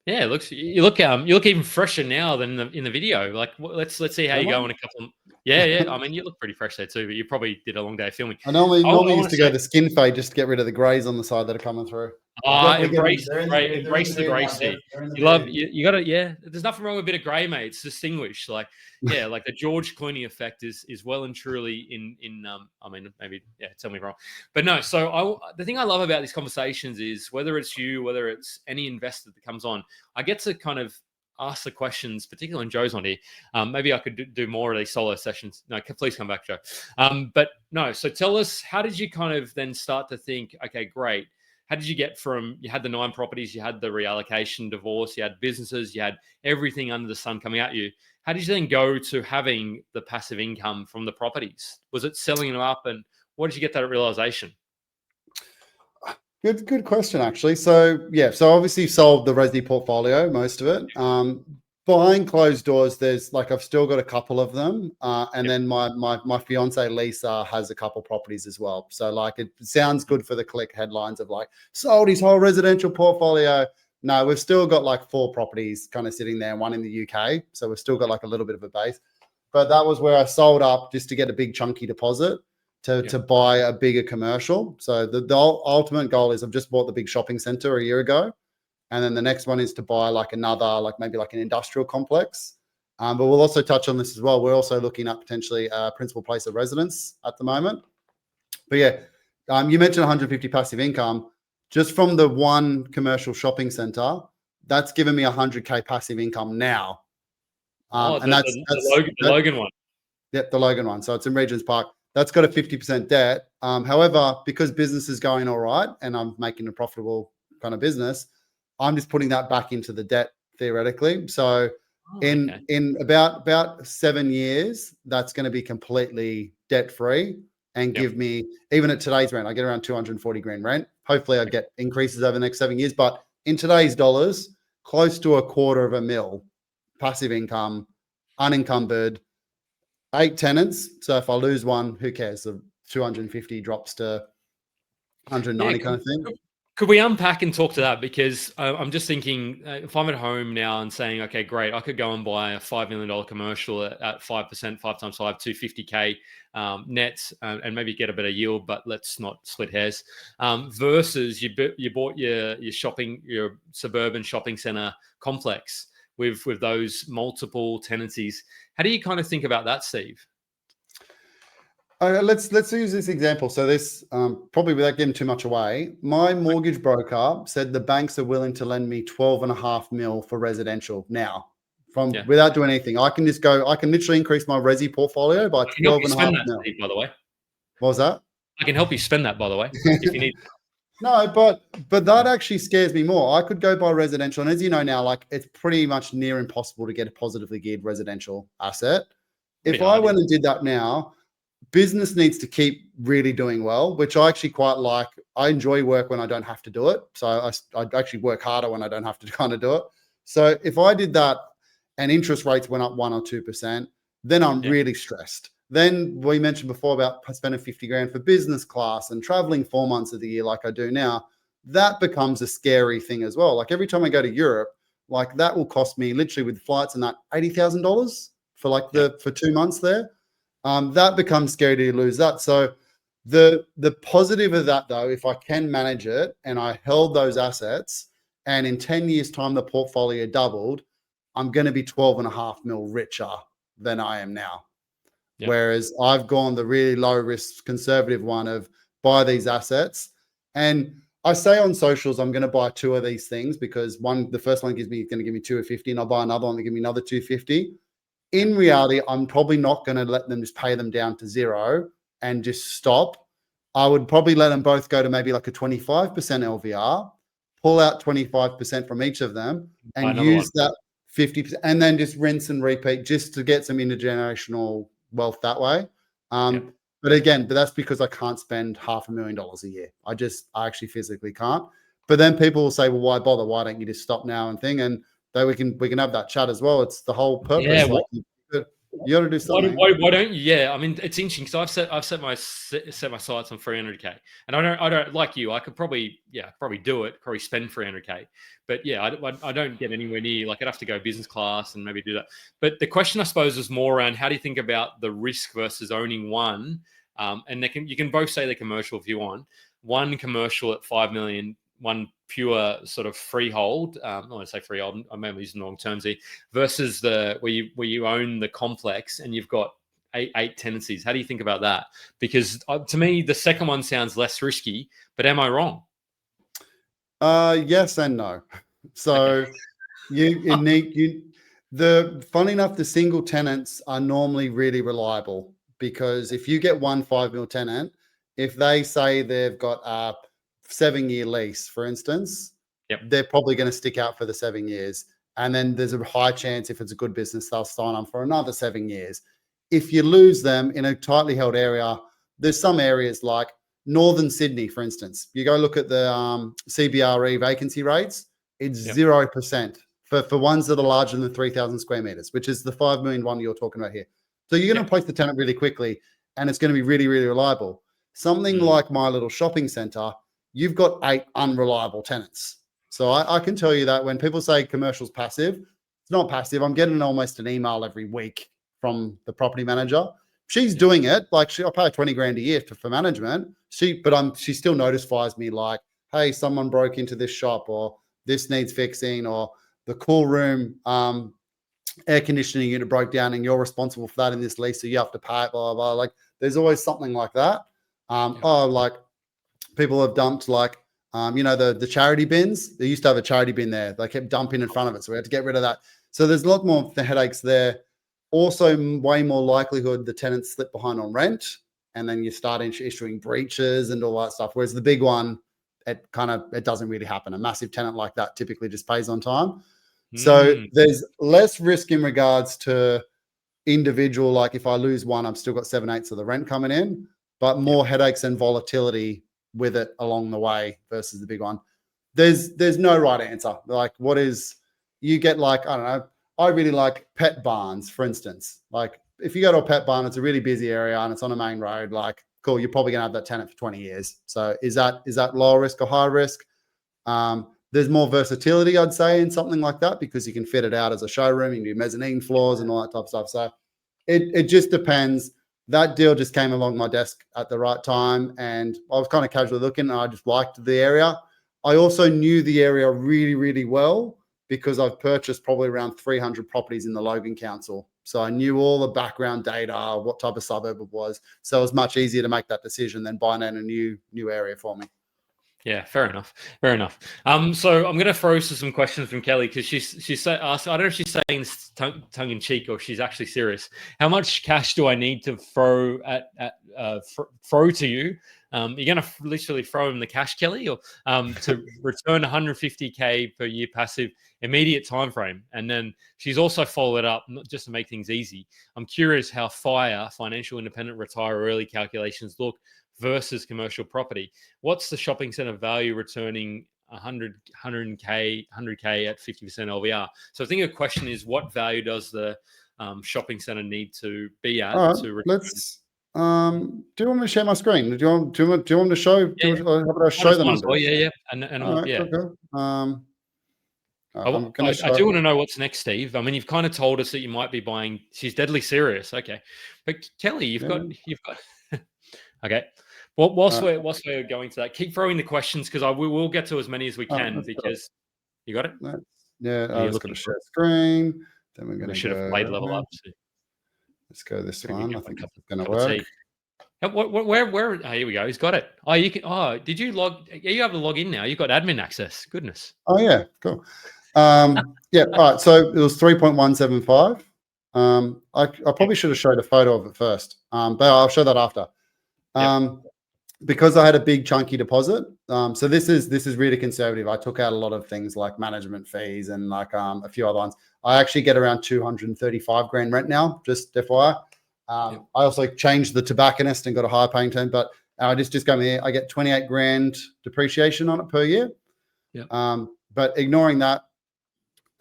Yeah, you look even fresher now than in the video. Like, let's see how you go in a couple. Yeah. I mean, you look pretty fresh there too, but you probably did a long day of filming. I normally used to go the skin fade just to get rid of the greys on the side that are coming through. Embrace the grey, Steve. You got to, yeah. There's nothing wrong with a bit of grey, mate. It's distinguished. Like, yeah, like the George Clooney effect is well and truly in. I mean, maybe, yeah. Tell me wrong, but no. So the thing I love about these conversations is whether it's you, whether it's any investor that comes on, I get to kind of ask the questions, particularly when Joe's on here. Maybe I could do more of these solo sessions. No, please come back, Joe. But no. So tell us, how did you kind of then start to think? Okay, great. How did you get from, you had the 9 properties, you had the reallocation, divorce, you had businesses, you had everything under the sun coming at you. How did you then go to having the passive income from the properties? Was it selling them up, and what did you get that realization? Good question, actually. So obviously sold the resi portfolio, most of it. Behind closed doors, there's like, I've still got a couple of them. And then my fiance Lisa has a couple properties as well. So like, it sounds good for the click headlines of like, sold his whole residential portfolio. No, we've still got like 4 properties kind of sitting there, 1 in the UK. So we've still got like a little bit of a base. But that was where I sold up just to get a big chunky deposit to buy a bigger commercial. So the ultimate goal is, I've just bought the big shopping center a year ago. And then the next one is to buy like another, like maybe like an industrial complex. But we'll also touch on this as well. We're also looking at potentially a principal place of residence at the moment. But yeah, you mentioned 150 passive income. Just from the 1 commercial shopping center, that's given me 100K passive income now. And that's the Logan one. Yep, the Logan one. So it's in Regent's Park. That's got a 50% debt. However, because business is going all right and I'm making a profitable kind of business, I'm just putting that back into the debt theoretically. So in about 7 years, that's going to be completely debt free and give me, even at today's rent, I get around 240 grand rent. Hopefully I get increases over the next 7 years, but in today's dollars, close to $250,000 passive income, unencumbered, 8 tenants. So if I lose one, who cares? The 250 drops to 190 kind of thing. Could we unpack and talk to that? Because I'm just thinking, if I'm at home now and saying, okay, great, I could go and buy a $5 million commercial at 5%, 5 times 5, 250K net, and maybe get a better yield, but let's not split hairs. Versus you bought your suburban shopping center complex with those multiple tenancies. How do you kind of think about that, Steve? Let's use this example. So this probably without giving too much away, my mortgage broker said the banks are willing to lend me 12.5 mil for residential now. Without doing anything. I can literally increase my resi portfolio by I can help you 12.5 spend that, mil. Steve, by the way. What was that? I can help you spend that, by the way, if you need. No, but that actually scares me more. I could go buy residential, and as you know now, like it's pretty much near impossible to get a positively geared residential asset. If I went and did that now, business needs to keep really doing well, which I actually quite like. I enjoy work when I don't have to do it. So I actually work harder when I don't have to kind of do it. So if I did that and interest rates went up 1 or 2%, then I'm really stressed. Then we mentioned before about spending 50 grand for business class and traveling 4 months of the year like I do now. That becomes a scary thing as well. Like every time I go to Europe, like that will cost me literally with flights and that $80,000 for 2 months there. That becomes scary to lose that. So the positive of that though, if I can manage it and I held those assets and in 10 years time, the portfolio doubled, I'm going to be 12.5 mil richer than I am now. Yep. Whereas I've gone the really low risk conservative one of buy these assets. And I say on socials, I'm going to buy 2 of these things because the first one going to give me 250 and I'll buy another one that give me another 250. In reality, I'm probably not going to let them just pay them down to 0 and just stop. I would probably let them both go to maybe like a 25% LVR, pull out 25% from each of them and use that 50% and then just rinse and repeat just to get some intergenerational wealth that way. But that's because I can't spend $500,000 a year. I actually physically can't. But then people will say, well, why bother? Why don't you just stop now and thing? And we can have that chat as well. It's the whole purpose. Yeah, like you got to do something. Why don't you? Yeah, I mean, it's interesting because I've set my sights on 300K, and I don't like you. I could probably do it, probably spend 300K, but yeah, I don't get anywhere near. Like I'd have to go business class and maybe do that. But the question I suppose is more around how do you think about the risk versus owning one? And you can both say they're commercial if you want. One commercial at 5 million, one pure sort of freehold. I don't want to say freehold. I may be using the wrong terms here. Versus where you own the complex and you've got eight tenancies. How do you think about that? Because to me, the second one sounds less risky. But am I wrong? Yes and no. So funny enough, the single tenants are normally really reliable because if you get one 5 mil tenant, if they say they've got a 7-year lease, for instance, they're probably going to stick out for the 7 years. And then there's a high chance if it's a good business, they'll sign on for another 7 years. If you lose them in a tightly held area, there's some areas like Northern Sydney, for instance. You go look at the CBRE vacancy rates, it's 0% for ones that are larger than 3,000 square meters, which is the 5 million one you're talking about here. So you're going to place the tenant really quickly and it's going to be really, really reliable. Something like my little shopping center, you've got 8 unreliable tenants. So I can tell you that when people say commercial's passive, it's not passive. I'm getting almost an email every week from the property manager. She's doing it. Like I pay her 20 grand a year for management. She still notifies me like, hey, someone broke into this shop or this needs fixing or the cool room air conditioning unit broke down and you're responsible for that in this lease. So you have to pay it, blah, blah, blah. Like there's always something like that. Like people have dumped the charity bins. They used to have a charity bin there. They kept dumping in front of it. So we had to get rid of that. So there's a lot more headaches there. Also, way more likelihood the tenants slip behind on rent and then you start issuing breaches and all that stuff. Whereas the big one, it doesn't really happen. A massive tenant like that typically just pays on time. So there's less risk in regards to individual. Like if I lose one, I've still got 7/8 of the rent coming in, but more headaches and volatility with it along the way versus the big one. There's no right answer. Like you get like, I don't know, I really like pet barns, for instance. Like if you go to a pet barn, it's a really busy area and it's on a main road, like cool, you're probably gonna have that tenant for 20 years. So is that lower risk or high risk? There's more versatility, I'd say, in something like that because you can fit it out as a showroom, you can do mezzanine floors and all that type of stuff. So it just depends. That deal just came along my desk at the right time and I was kind of casually looking and I just liked the area. I also knew the area really, really well because I've purchased probably around 300 properties in the Logan Council. So I knew all the background data, what type of suburb it was. So it was much easier to make that decision than buying in a new area for me. Yeah, fair enough. Fair enough. So I'm going to throw some questions from Kelly because she's asked. I don't know if she's saying this tongue in cheek or she's actually serious. How much cash do I need to throw throw to you? You're going to literally throw him the cash, Kelly, or to return 150K per year passive, immediate time frame. And then she's also followed up, not just to make things easy. I'm curious how financial independent retire early calculations look versus commercial property. What's the shopping center value returning 100K at 50% LVR? So I think the question is, what value does the shopping center need to be at? All right, let's. Do you want me to share my screen? Do you want to show? Yeah, how about I show the numbers? well, yeah, and All right, yeah. cool. I do want to know what's next, Steve. I mean, you've kind of told us that you might be buying. She's deadly serious. Okay, but Kelly, you've got. Okay. Well, whilst we're going to that, keep throwing the questions because we will get to as many as we can because you got it. I was going to share screen. Then we're going to should have played level up. So. Let's go this one. I think it's going to work. Where? Oh, here we go. He's got it. Oh, you can. Oh, did you log? Yeah, you have to log in now. You've got admin access. Goodness. Oh yeah, cool. Yeah. All right. So it was 3.175. I probably should have showed a photo of it first. But I'll show that after. Because I had a big chunky deposit. So this is really conservative. I took out a lot of things like management fees and like a few other ones. I actually get around 235 grand rent now, just FYI. I also changed the tobacconist and got a higher paying term, but I just go here. I get 28 grand depreciation on it per year. But ignoring that,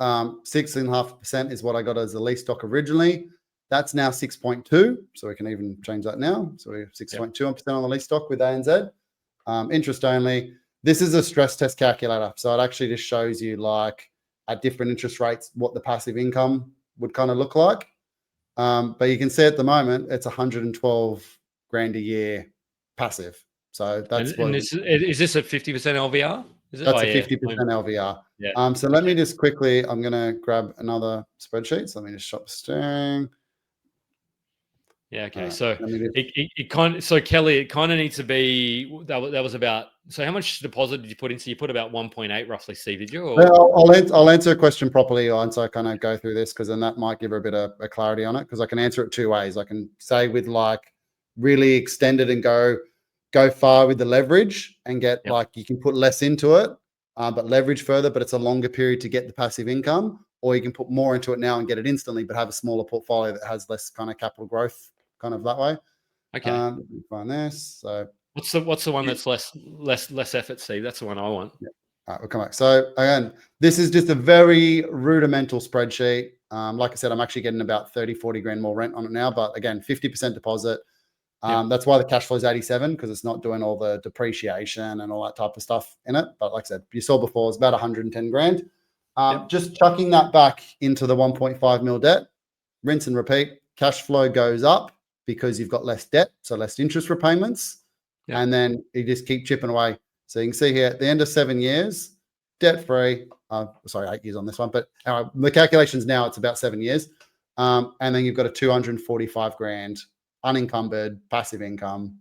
6.5% is what I got as a lease stock originally. That's now 6.2, so we can even change that now. So we have 6.2% on the lease stock with ANZ. Interest only. This is a stress test calculator, so it actually just shows you like at different interest rates what the passive income would kind of look like. But you can see at the moment it's 112 grand a year passive. So that's is this a 50% LVR? Is it? That's a 50% LVR. Yeah. So let me just quickly. I'm going to grab another spreadsheet. So let me just shop string. Yeah. Okay. So it kind of, so Kelly, it kind of needs to be that was about. So how much deposit did you put in? So you put about 1.8 roughly, Steve. Did you? Or? Well, I'll answer a question properly once I kind of go through this because then that might give her a bit of a clarity on it because I can answer it two ways. I can say with like really extended and go far with the leverage and get like you can put less into it, but leverage further, but it's a longer period to get the passive income, or you can put more into it now and get it instantly, but have a smaller portfolio that has less kind of capital growth. Kind of that way. Okay. Let me find this. So what's the one that's less effort, Steve? That's the one I want. Yeah. All right, we'll come back. So again, this is just a very rudimental spreadsheet. Like I said, I'm actually getting about 30, 40 grand more rent on it now. But again, 50% deposit. That's why the cash flow is 87 because it's not doing all the depreciation and all that type of stuff in it. But like I said, you saw before, it's about 110 grand. Just chucking that back into the 1.5 mil debt, rinse and repeat. Cash flow goes up because you've got less debt, so less interest repayments, and then you just keep chipping away. So you can see here at the end of 7 years, debt-free. Sorry, 8 years on this one, but the calculations now it's about 7 years, and then you've got a 245 grand unencumbered passive income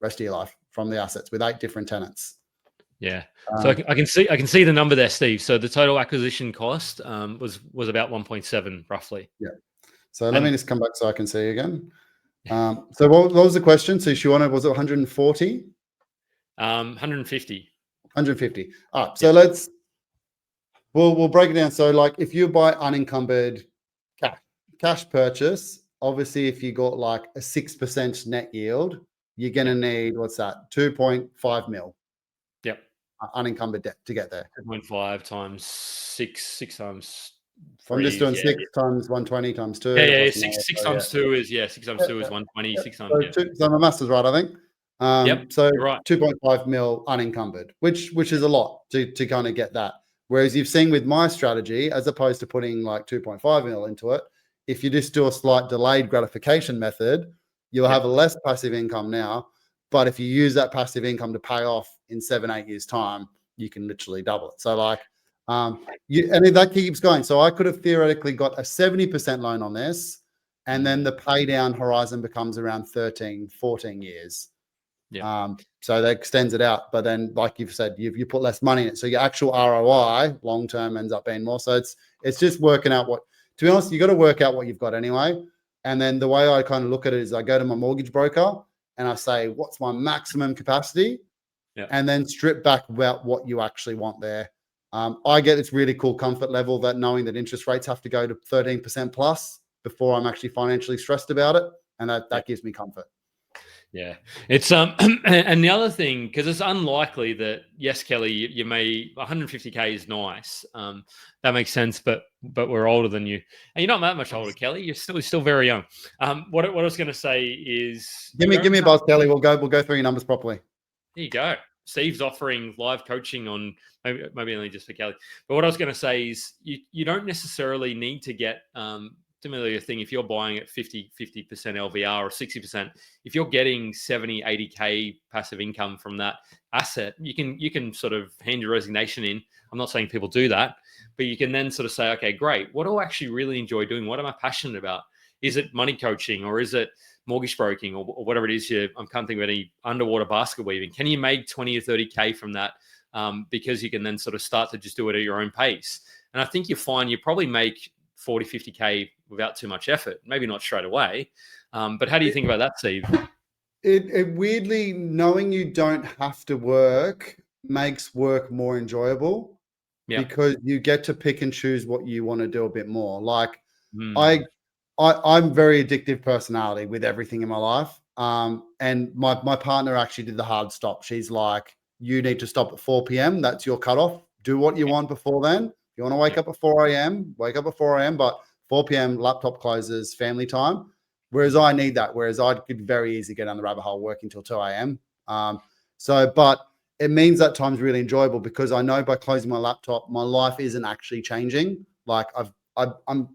rest of your life from the assets with 8 different tenants. Yeah, so I can see the number there, Steve. So the total acquisition cost was about 1.7 roughly. Yeah. So let me just come back so I can see again. So what was the question? So she wanted, was it 140? 150. 150. All right. So we'll break it down. So like if you buy unencumbered cash purchase, obviously if you got like a 6% net yield, you're going to need, what's that? 2.5 mil. Yep. Unencumbered debt to get there. 2.5 times 6 times. I'm just doing 6 times 120 times 2. Yeah. 6 times 2 is 6 times 2 is 120. 6 times. So my maths is right, I think. So right. 2.5 mil unencumbered, which is a lot to kind of get that. Whereas you've seen with my strategy, as opposed to putting like 2.5 mil into it, if you just do a slight delayed gratification method, you'll have a less passive income now. But if you use that passive income to pay off in 7-8 years time, you can literally double it. So like And if that keeps going, so I could have theoretically got a 70% loan on this, and then the pay down horizon becomes around 13, 14 years. Yeah. So that extends it out. But then, like you've said, you put less money in it. So your actual ROI long term ends up being more. So it's just working out what, to be honest, you got to work out what you've got anyway. And then the way I kind of look at it is I go to my mortgage broker and I say, what's my maximum capacity? Yeah. And then strip back about what you actually want there. I get this really cool comfort level that knowing that interest rates have to go to 13% plus before I'm actually financially stressed about it. And that gives me comfort. Yeah, it's and the other thing, because it's unlikely that, yes, Kelly, you may 150K is nice, that makes sense, but we're older than you, and you're not that much older, Kelly. You're still very young. What I was going to say is, give me a buzz, Kelly. We'll go through your numbers properly. There you go. Steve's offering live coaching on maybe only just for Kelly. But what I was going to say is, you don't necessarily need to get similarly, thing, if you're buying at 50% LVR or 60%, if you're getting 70, 80K passive income from that asset, you can sort of hand your resignation in. I'm not saying people do that, but you can then sort of say, okay, great. What do I actually really enjoy doing? What am I passionate about? Is it money coaching, or is it mortgage broking, or whatever it is? I can't think of any underwater basket weaving. Can you make 20 or 30K from that? Because you can then sort of start to just do it at your own pace. And I think you find you probably make 40, 50K without too much effort. Maybe not straight away. But how do you think about that, Steve? It weirdly, knowing you don't have to work makes work more enjoyable, because you get to pick and choose what you want to do a bit more. Like I'm very addictive personality with everything in my life. And my partner actually did the hard stop. She's like, you need to stop at 4 p.m. That's your cutoff. Do what you want before then. You want to wake up at 4 a.m., wake up at 4 a.m., but 4 p.m. laptop closes, family time. Whereas I need that. Whereas I could very easily get down the rabbit hole working till 2 a.m. But it means that time's really enjoyable, because I know by closing my laptop, my life isn't actually changing. Like I'm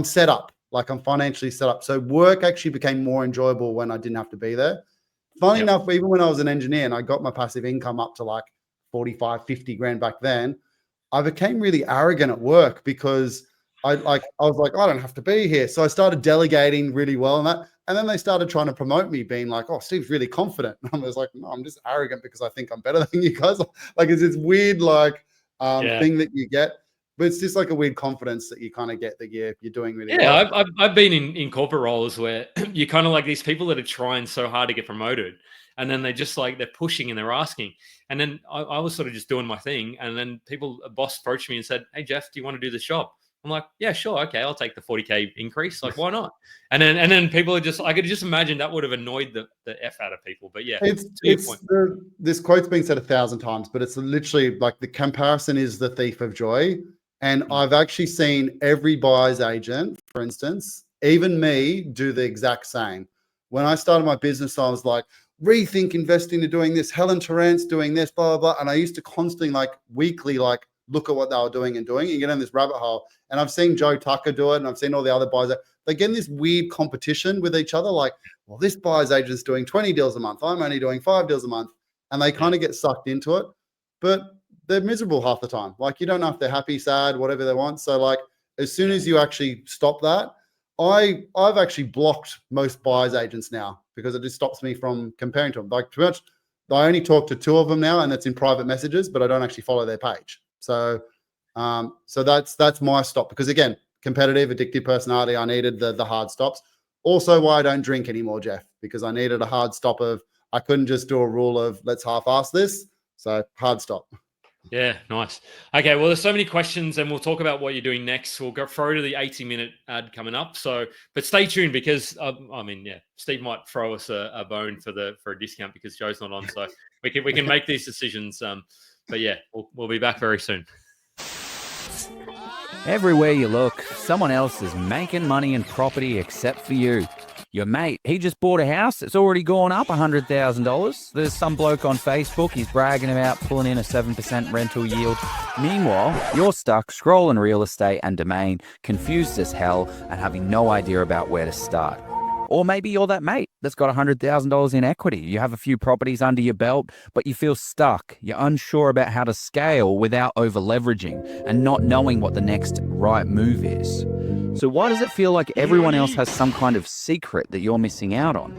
set up. Like I'm financially set up. So work actually became more enjoyable when I didn't have to be there. Funny enough, even when I was an engineer and I got my passive income up to like 45, 50 grand back then, I became really arrogant at work, because I was like, I don't have to be here. So I started delegating really well and that. And then they started trying to promote me, being like, oh, Steve's really confident. And I was like, no, I'm just arrogant because I think I'm better than you guys. Like it's this weird thing that you get. But it's just like a weird confidence that you kind of get that you're doing really well. Yeah, I've been in corporate roles where you're kind of like these people that are trying so hard to get promoted. And then they just like, they're pushing and they're asking. And then I was sort of just doing my thing. And then a boss approached me and said, hey, Jeff, do you want to do this job? I'm like, yeah, sure. Okay. I'll take the 40K increase. Like, why not? And then people are just, I could just imagine that would have annoyed the F out of people. But yeah, this quote's been said 1,000 times, but it's literally like the comparison is the thief of joy. And I've actually seen every buyer's agent, for instance, even me, do the exact same. When I started my business, I was like, rethink investing to doing this, Helen Torrance doing this, blah, blah, blah. And I used to constantly weekly, look at what they were doing and get in this rabbit hole. And I've seen Joe Tucker do it, and I've seen all the other buyers. They get in this weird competition with each other. Like, well, this buyer's agent's doing 20 deals a month. I'm only doing 5 deals a month. And they kind of get sucked into it. But they're miserable half the time. Like, you don't know if they're happy, sad, whatever they want. So as soon as you actually stop that, I've actually blocked most buyer's agents now, because it just stops me from comparing to them. Like, pretty much, I only talk to 2 of them now, and that's in private messages, but I don't actually follow their page. So that's my stop, because again, competitive, addictive personality. I needed the hard stops. Also, why I don't drink anymore, Jeff, because I needed a hard stop I couldn't just do a rule of let's half-ass this. So hard stop. Yeah, nice. Okay, well, there's so many questions, and we'll talk about what you're doing next. We'll go through to the 80-minute ad coming up. But stay tuned, because Steve might throw us a bone for a discount because Joe's not on, so we can make these decisions. But yeah, we'll be back very soon. Everywhere you look, someone else is making money in property except for you. Your mate, he just bought a house. It's already gone up $100,000. There's some bloke on Facebook, he's bragging about pulling in a 7% rental yield. Meanwhile, you're stuck scrolling real estate and domain, confused as hell, and having no idea about where to start. Or maybe you're that mate that's got $100,000 in equity. You have a few properties under your belt, but you feel stuck. You're unsure about how to scale without over leveraging and not knowing what the next right move is. So why does it feel like everyone else has some kind of secret that you're missing out on?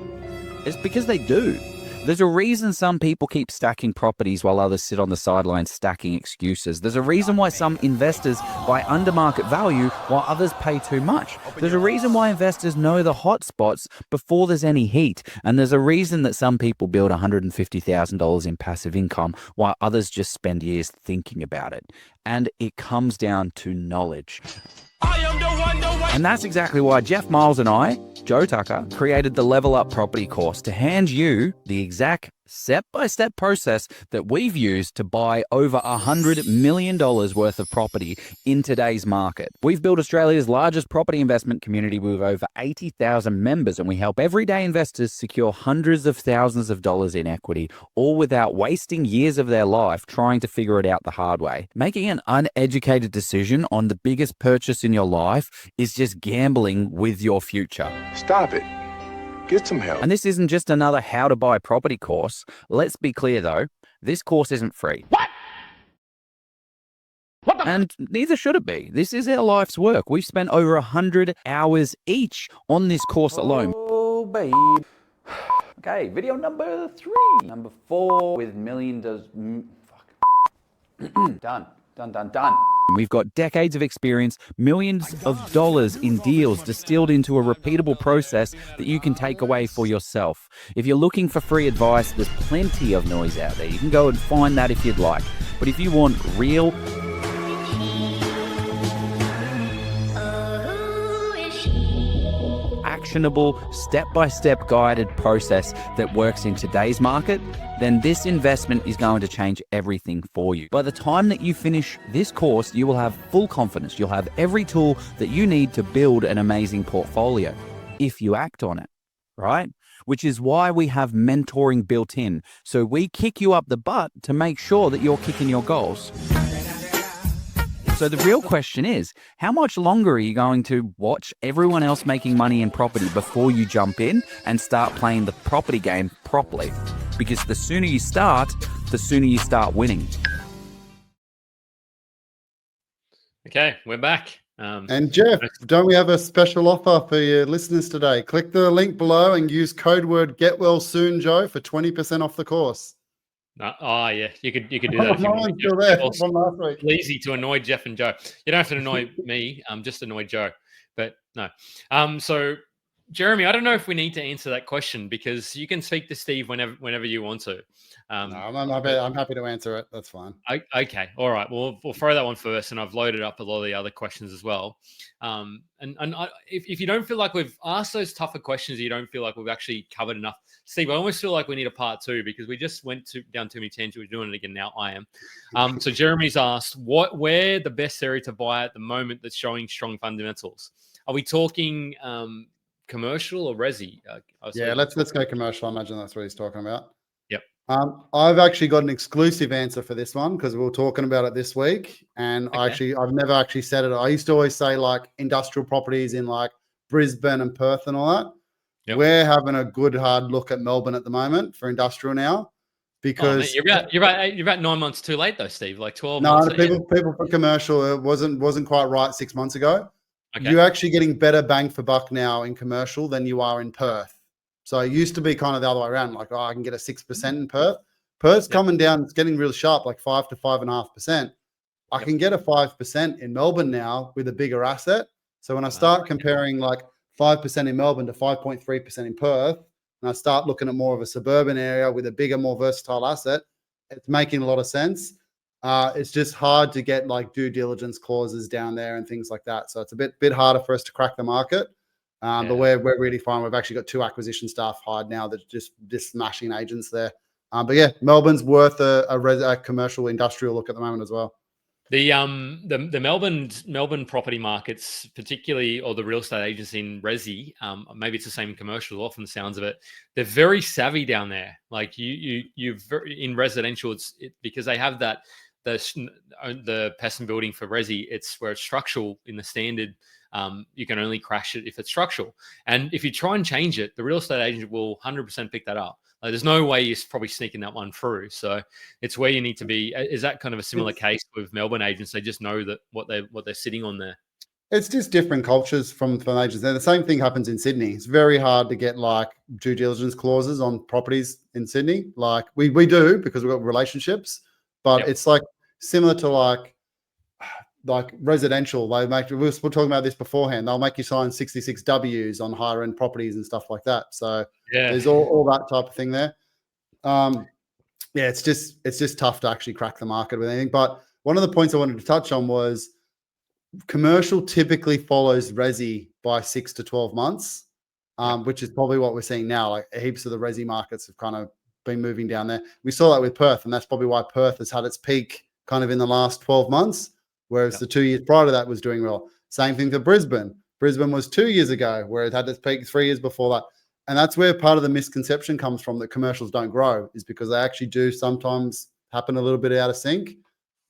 It's because they do. There's a reason some people keep stacking properties while others sit on the sidelines stacking excuses. There's a reason why some investors buy under market value while others pay too much. There's a reason why investors know the hot spots before there's any heat. And there's a reason that some people build $150,000 in passive income while others just spend years thinking about it. And it comes down to knowledge. And that's exactly why Jeff Miles and I, Joe Tucker, created the Level Up Property course to hand you the exact step-by-step process that we've used to buy over $100 million worth of property in today's market. We've built Australia's largest property investment community with over 80,000 members, and we help everyday investors secure hundreds of thousands of dollars in equity, all without wasting years of their life trying to figure it out the hard way. Making an uneducated decision on the biggest purchase in your life is just gambling with your future. Stop it. Get some help. And this isn't just another how to buy property course. Let's be clear though, this course isn't free. What? And neither should it be. This is our life's work. We've spent over 100 hours each on this course alone. Oh, babe. Okay, video number 3. Number 4 with million does... Done. We've got decades of experience, millions of dollars in deals distilled into a repeatable process that you can take away for yourself. If you're looking for free advice, there's plenty of noise out there. You can go and find that if you'd like. But if you want real, actionable, step-by-step guided process that works in today's market, then this investment is going to change everything for you. By the time that you finish this course, you will have full confidence. You'll have every tool that you need to build an amazing portfolio if you act on it, right? Which is why we have mentoring built in. So we kick you up the butt to make sure that you're kicking your goals. So the real question is, how much longer are you going to watch everyone else making money in property before you jump in and start playing the property game properly? Because the sooner you start, the sooner you start winning. Okay, we're back. And Jeff, don't we have a special offer for your listeners today? Click the link below and use code word GetWellSoon, Joe, for 20% off the course. Oh yeah, you could do that. If you want. Still there from last week. Easy to annoy Jeff and Joe. You don't have to annoy me. Just annoy Joe. But no. So Jeremy, I don't know if we need to answer that question because you can speak to Steve whenever you want to. No, I'm happy to answer it. That's fine. Okay, all right. Well, we'll throw that one first, and I've loaded up a lot of the other questions as well. If you don't feel like we've asked those tougher questions, you don't feel like we've actually covered enough, Steve, I almost feel like we need a part 2 because we just went down too many tangents. We're doing it again now. I am. So Jeremy's asked, where the best area to buy at the moment that's showing strong fundamentals? Are we talking commercial or resi? Yeah, let's go commercial. I imagine that's what he's talking about. Yep. I've actually got an exclusive answer for this one because we were talking about it this week, and Okay. I've never actually said it. I used to always say like industrial properties in like Brisbane and Perth and all that. Yep. We're having a good hard look at Melbourne at the moment for industrial now because you're about 9 months too late though, Steve. Like 12 no, months. people for commercial, it wasn't quite right 6 months ago. Okay. You're actually getting better bang for buck now in commercial than you are in Perth. So it used to be kind of the other way around, like, I can get a 6% in Perth. Perth's coming down, it's getting real sharp, like 5 to 5.5%. I can get a 5% in Melbourne now with a bigger asset. So when I start comparing like 5% in Melbourne to 5.3% in Perth, and I start looking at more of a suburban area with a bigger, more versatile asset, it's making a lot of sense. It's just hard to get like due diligence clauses down there and things like that. So it's a bit harder for us to crack the market. But we're really fine. We've actually got 2 acquisition staff hired now that's just smashing agents there. But yeah, Melbourne's worth a commercial industrial look at the moment as well. The Melbourne property markets, particularly, or the real estate agents in resi, maybe it's the same in commercial. Often the sounds of it, they're very savvy down there. Like you in residential, it's because they have the Pesson building for resi. It's where it's structural in the standard You can only crash it if it's structural. And if you try and change it, the real estate agent will 100% pick that up. Like, there's no way you're probably sneaking that one through. So it's where you need to be. Is that kind of a similar case with Melbourne agents? They just know that what they're sitting on there. It's just different cultures from agents. And the same thing happens in Sydney. It's very hard to get like due diligence clauses on properties in Sydney. Like we do because we've got relationships, but it's like similar to like residential. They make, we were talking about this beforehand. They'll make you sign 66 Ws on higher end properties and stuff like that. So there's all that type of thing there. It's just tough to actually crack the market with anything. But one of the points I wanted to touch on was commercial typically follows resi by 6 to 12 months, which is probably what we're seeing now. Like heaps of the resi markets have kind of been moving down there. We saw that with Perth, and that's probably why Perth has had its peak kind of in the last 12 months, whereas the 2 years prior to that was doing well. Same thing for Brisbane. Brisbane was 2 years ago, where it had its peak 3 years before that. And that's where part of the misconception comes from, that commercials don't grow, is because they actually do sometimes happen a little bit out of sync.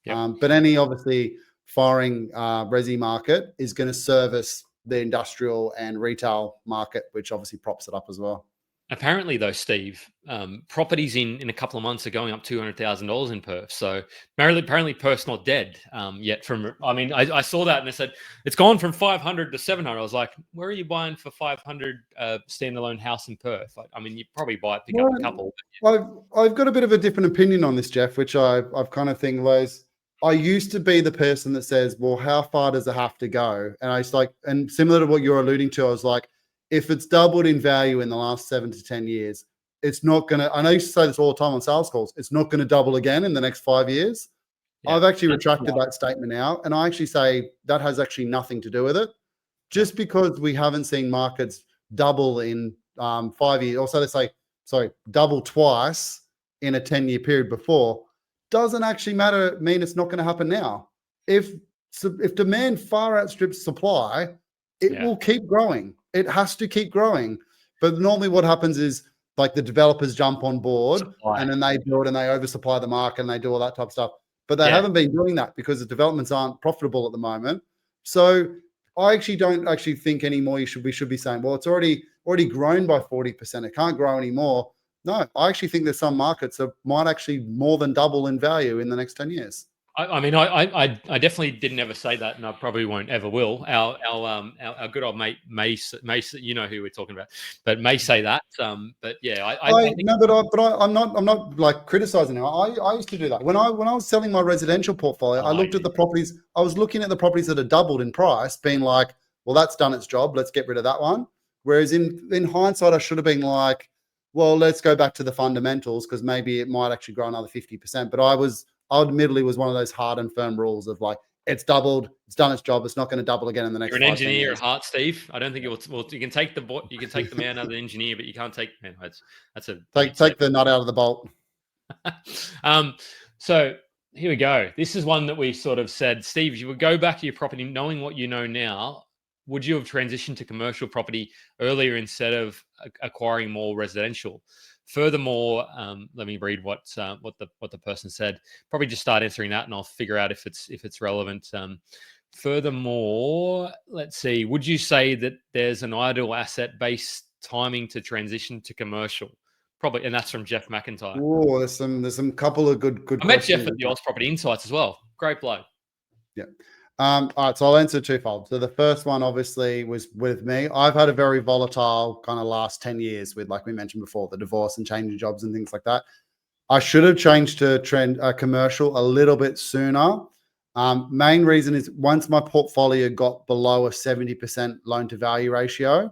But any obviously firing resi market is going to service the industrial and retail market, which obviously props it up as well. Apparently, though, Steve, properties in a couple of months are going up $200,000 in Perth. So apparently Perth's not dead yet. I saw that and they said it's gone from 500 to 700. I was like, where are you buying for 500 standalone house in Perth? Like, I mean, you probably buy it, pick up a couple. I've got a bit of a different opinion on this, Jeff, which I've kind of think was, I used to be the person that says, well, how far does it have to go? And I was like, and similar to what you're alluding to, I was like, if it's doubled in value in the last 7 to 10 years, it's not going to, I know you say this all the time on sales calls, it's not going to double again in the next 5 years. I've actually retracted that statement now. And I actually say that has actually nothing to do with it. Just because we haven't seen markets double in 5 years, or so they say, sorry, double twice in a 10-year period before, doesn't actually mean it's not going to happen now. If demand far outstrips supply, it will keep growing. It has to keep growing. But normally what happens is like the developers jump on board and then they build and they oversupply the market and they do all that type of stuff. But they haven't been doing that because the developments aren't profitable at the moment. So I actually don't actually think anymore we should be saying, well, it's already grown by 40%. It can't grow anymore. No, I actually think there's some markets that might actually more than double in value in the next 10 years. I mean, I definitely didn't ever say that, and I probably won't ever will. Our good old mate May, you know who we're talking about, but May say that. But yeah, I'm not like criticizing him. I used to do that when I was selling my residential portfolio. I looked at the properties. I was looking at the properties that had doubled in price, being like, well, that's done its job. Let's get rid of that one. Whereas in hindsight, I should have been like, well, let's go back to the fundamentals because maybe it might actually grow another 50%. But I admittedly was one of those hard and firm rules of like, it's doubled, it's done its job, it's not going to double again in the next. You're an engineer at heart, Steve. I don't think it will. Well, you can take the man out of the engineer, but you can't take man. Take the nut out of the bolt. So here we go. This is one that we sort of said, Steve, if you would go back to your property knowing what you know now, would you have transitioned to commercial property earlier instead of acquiring more residential? Furthermore, let me read what the person said. Probably just start answering that, and I'll figure out if it's relevant. Furthermore, let's see. Would you say that there's an ideal asset-based timing to transition to commercial? Probably, and that's from Jeff McIntyre. Oh, there's some couple of good. I met Jeff at the Oz Property Insights as well. Great bloke. Yeah. All right, so I'll answer twofold. So the first one obviously was with me. I've had a very volatile kind of last 10 years with, like we mentioned before, the divorce and changing jobs and things like that. I should have changed to commercial a little bit sooner. Main reason is once my portfolio got below a 70% loan to value ratio,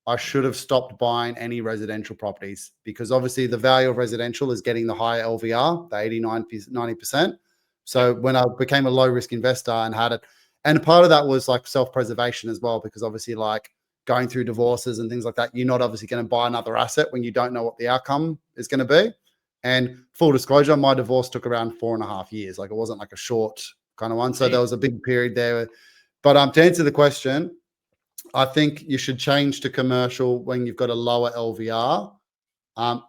I should have stopped buying any residential properties because obviously the value of residential is getting the higher LVR, the 89, 90%. So when I became a low risk investor and had it, and part of that was like self-preservation as well, because obviously like going through divorces and things like that, you're not obviously going to buy another asset when you don't know what the outcome is going to be. And full disclosure, my divorce took around 4.5 years. Like it wasn't like a short kind of one. So there was a big period there. But to answer the question, I think you should change to commercial when you've got a lower LVR.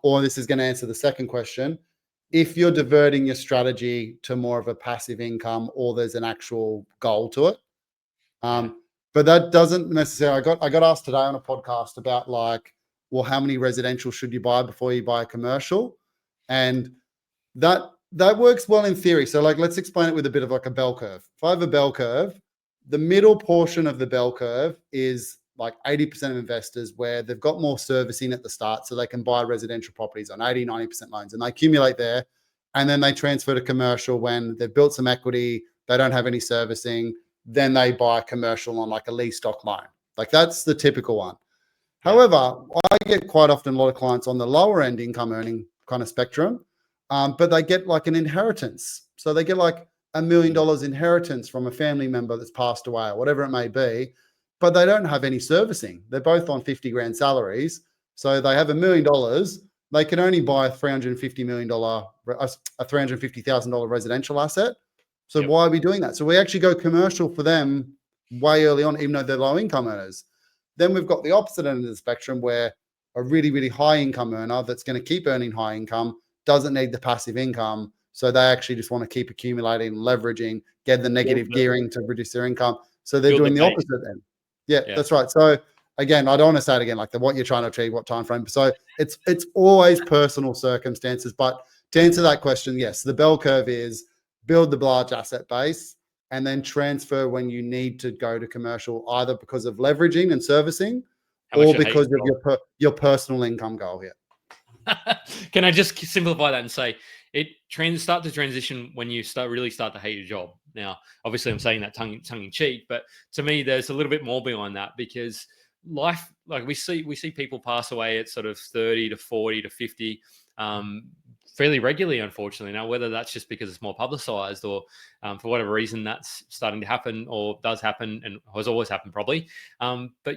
Or this is going to answer the second question. If you're diverting your strategy to more of a passive income or there's an actual goal to it. But that doesn't necessarily. I got asked today on a podcast about like, well, how many residential should you buy before you buy a commercial? And that works well in theory. So like, let's explain it with a bit of like a bell curve. If I have a bell curve, the middle portion of the bell curve is like 80% of investors where they've got more servicing at the start, so they can buy residential properties on 80, 90% loans, and they accumulate there. And then they transfer to commercial when they've built some equity, they don't have any servicing, then they buy commercial on like a lease stock loan. Like that's the typical one. Yeah. However, I get quite often a lot of clients on the lower end income earning kind of spectrum, but they get like an inheritance. So they get like $1 million inheritance from a family member that's passed away or whatever it may be, but they don't have any servicing. They're both on 50 grand salaries. So they have $1 million. They can only buy a $350 million, a $350,000 residential asset. So why are we doing that? So we actually go commercial for them way early on, even though they're low income earners. Then we've got the opposite end of the spectrum where a really, really high income earner that's going to keep earning high income doesn't need the passive income. So they actually just want to keep accumulating, leveraging, get the negative gearing to reduce their income. So they're doing the opposite then. Yeah, that's right. So again, I don't want to say it again, like what you're trying to achieve, what time frame. So it's always personal circumstances. But to answer that question, yes, the bell curve is build the large asset base and then transfer when you need to go to commercial, either because of leveraging and servicing or because of your personal income goal here. Can I just simplify that and say start to transition when you really start to hate your job? Now, obviously, I'm saying that tongue in cheek, but to me, there's a little bit more beyond that, because life, like we see people pass away at sort of 30 to 40 to 50 fairly regularly, unfortunately. Now, whether that's just because it's more publicized or for whatever reason that's starting to happen or does happen and has always happened probably. But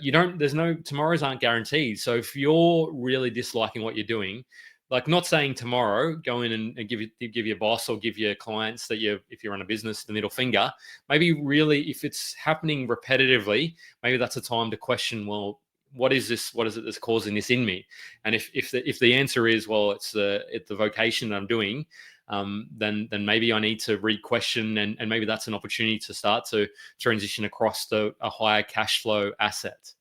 tomorrows aren't guaranteed. So if you're really disliking what you're doing, like not saying tomorrow, go in and give your boss or give your clients that if you run a business, the middle finger. Maybe really, if it's happening repetitively, maybe that's a time to question, well, what is this? What is it that's causing this in me? And if the answer is, well, it's the vocation that I'm doing, then maybe I need to re-question, and maybe that's an opportunity to start to transition across to a higher cash flow asset.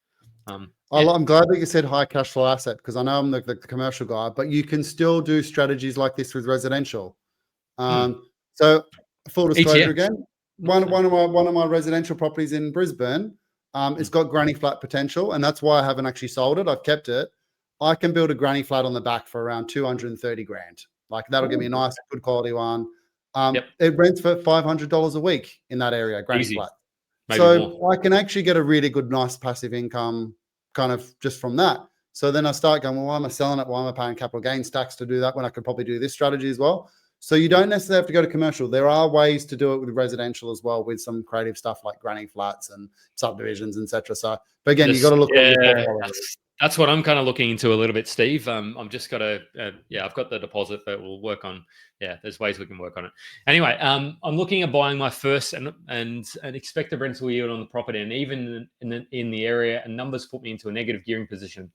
I'm glad that you said high cash flow asset, because I know I'm the commercial guy, but you can still do strategies like this with residential. So full disclosure again, one of my residential properties in Brisbane, it's got granny flat potential, and that's why I haven't actually sold it. I've kept it. I can build a granny flat on the back for around 230 grand. Like that'll give me a nice, good quality one. It rents for $500 a week in that area, granny flat. Maybe so more. I can actually get a really good, nice passive income kind of just from that. So then I start going, well, why am I selling it? Why am I paying capital gains tax to do that when I could probably do this strategy as well? So you don't necessarily have to go to commercial. There are ways to do it with residential as well, with some creative stuff like granny flats and subdivisions, etc. So, but again, you got to look at your portfolio. That's what I'm kind of looking into a little bit, Steve. I'm just got to, I've got the deposit, but we'll work on, there's ways we can work on it. Anyway, I'm looking at buying my first and expected rental yield on the property, and even in the area, and numbers put me into a negative gearing position.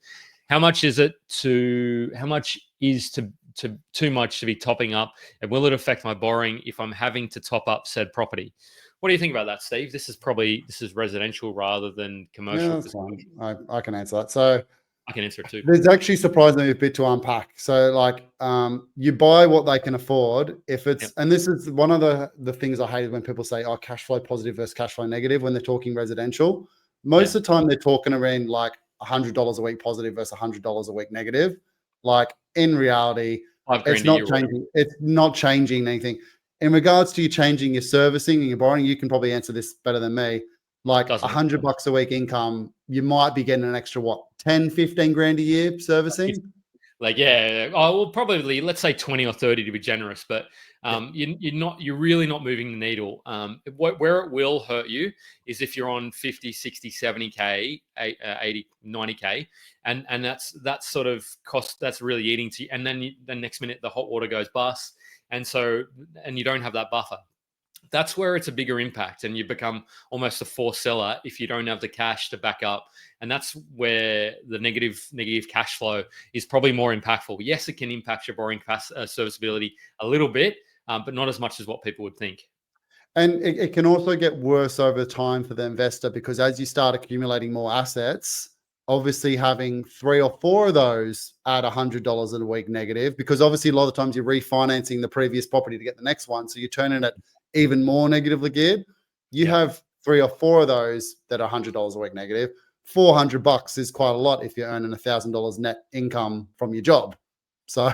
How much is too much to be topping up, and will it affect my borrowing if I'm having to top up said property? What do you think about that, Steve? This is residential rather than commercial. Yeah, that's fine. I can answer that. So I can answer it too. There's actually surprisingly a bit to unpack. So like you buy what they can afford. If it's and this is one of the things I hate when people say, oh, cash flow positive versus cash flow negative when they're talking residential. Most of the time they're talking around like $100 a week positive versus $100 a week negative. Like in reality, it's not changing. It's not changing anything. In regards to you changing your servicing and your borrowing, you can probably answer this better than me. Like $100 a week income, you might be getting an extra, 10, 15 grand a year servicing? Like, well, probably, let's say 20 or 30 to be generous, but you're really not moving the needle. Where it will hurt you is if you're on 50, 60, 70K, 80, 90K, and that's sort of cost, that's really eating to you. And then the next minute, the hot water goes bust. And you don't have that buffer. That's where it's a bigger impact, and you become almost a forced seller if you don't have the cash to back up. And that's where the negative cash flow is probably more impactful. Yes, it can impact your borrowing serviceability a little bit, but not as much as what people would think. And it can also get worse over time for the investor, because as you start accumulating more assets, obviously having 3 or 4 of those at $100 a week negative, because obviously a lot of times you're refinancing the previous property to get the next one. So you're turning it even more negatively geared. You have 3 or 4 of those that are $100 a week negative. $400 is quite a lot if you're earning $1,000 net income from your job. So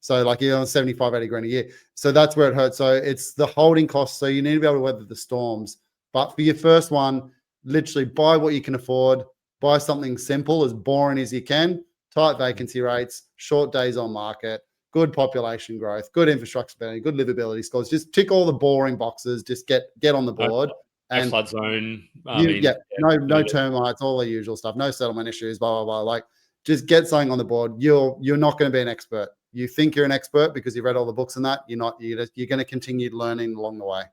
like you're on 75, 80 grand a year. So that's where it hurts. So it's the holding costs. So you need to be able to weather the storms. But for your first one, literally buy what you can afford. Buy something simple, as boring as you can. Tight vacancy rates, short days on market, good population growth, good infrastructure spending, good livability scores. Just tick all the boring boxes. Just get on the board. No flood zone. No termites, all the usual stuff. No settlement issues. Blah blah blah. Like, just get something on the board. You're not going to be an expert. You think you're an expert because you read all the books and that. You're not. You're going to continue learning along the way.